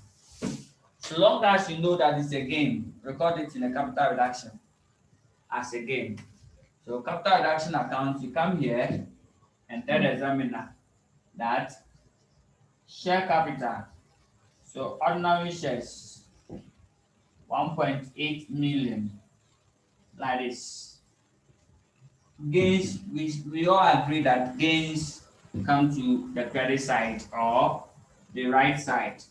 So long as you know that it's a gain, record it in a capital reduction as a gain. So capital reduction account, you come here and tell the examiner that share capital. So ordinary shares 1.8 million, like this. Gains, we all agree that gains come to the credit side or the right side.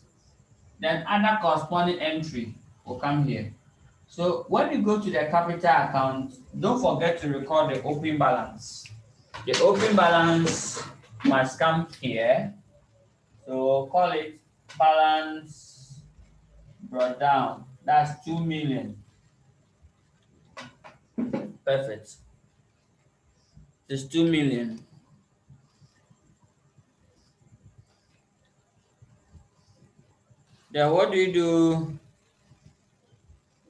Then other corresponding entry will come here. So when you go to the capital account, don't forget to record the open balance. The open balance must come here. So call it balance brought down. That's 2 million. Perfect. It's 2 million. Then what do you do?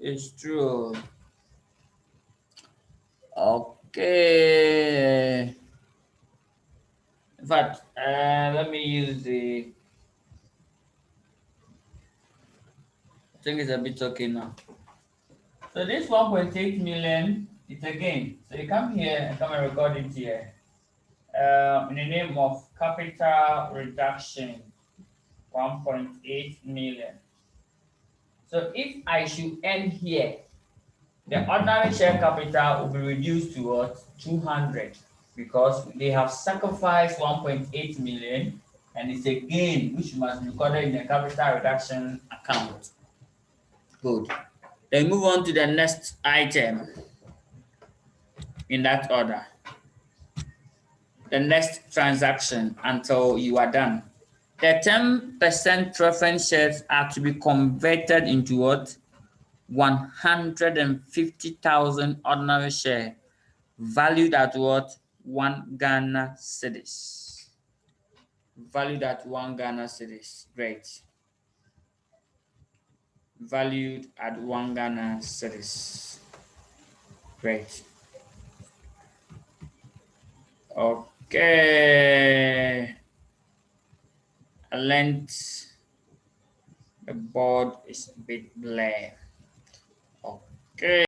It's true. Okay. In fact, let me use the. I think it's a bit okay now. So this 1.8 million, it's a gain. So you come here and come and record it here. In the name of capital reduction, 1.8 million. So if I should end here, the ordinary share capital will be reduced to what? 200, because they have sacrificed 1.8 million and it's a gain which must be recorded in the capital reduction account. Good. Then move on to the next item in that order. The next transaction until you are done. The 10% preference shares are to be converted into what? 150,000 ordinary share valued at what? 1 Ghana cedis. Valued at 1 Ghana cedis. Great. Valued at 1 Ghana cedis. Great. Okay. Length. The board is a bit blurred. Okay.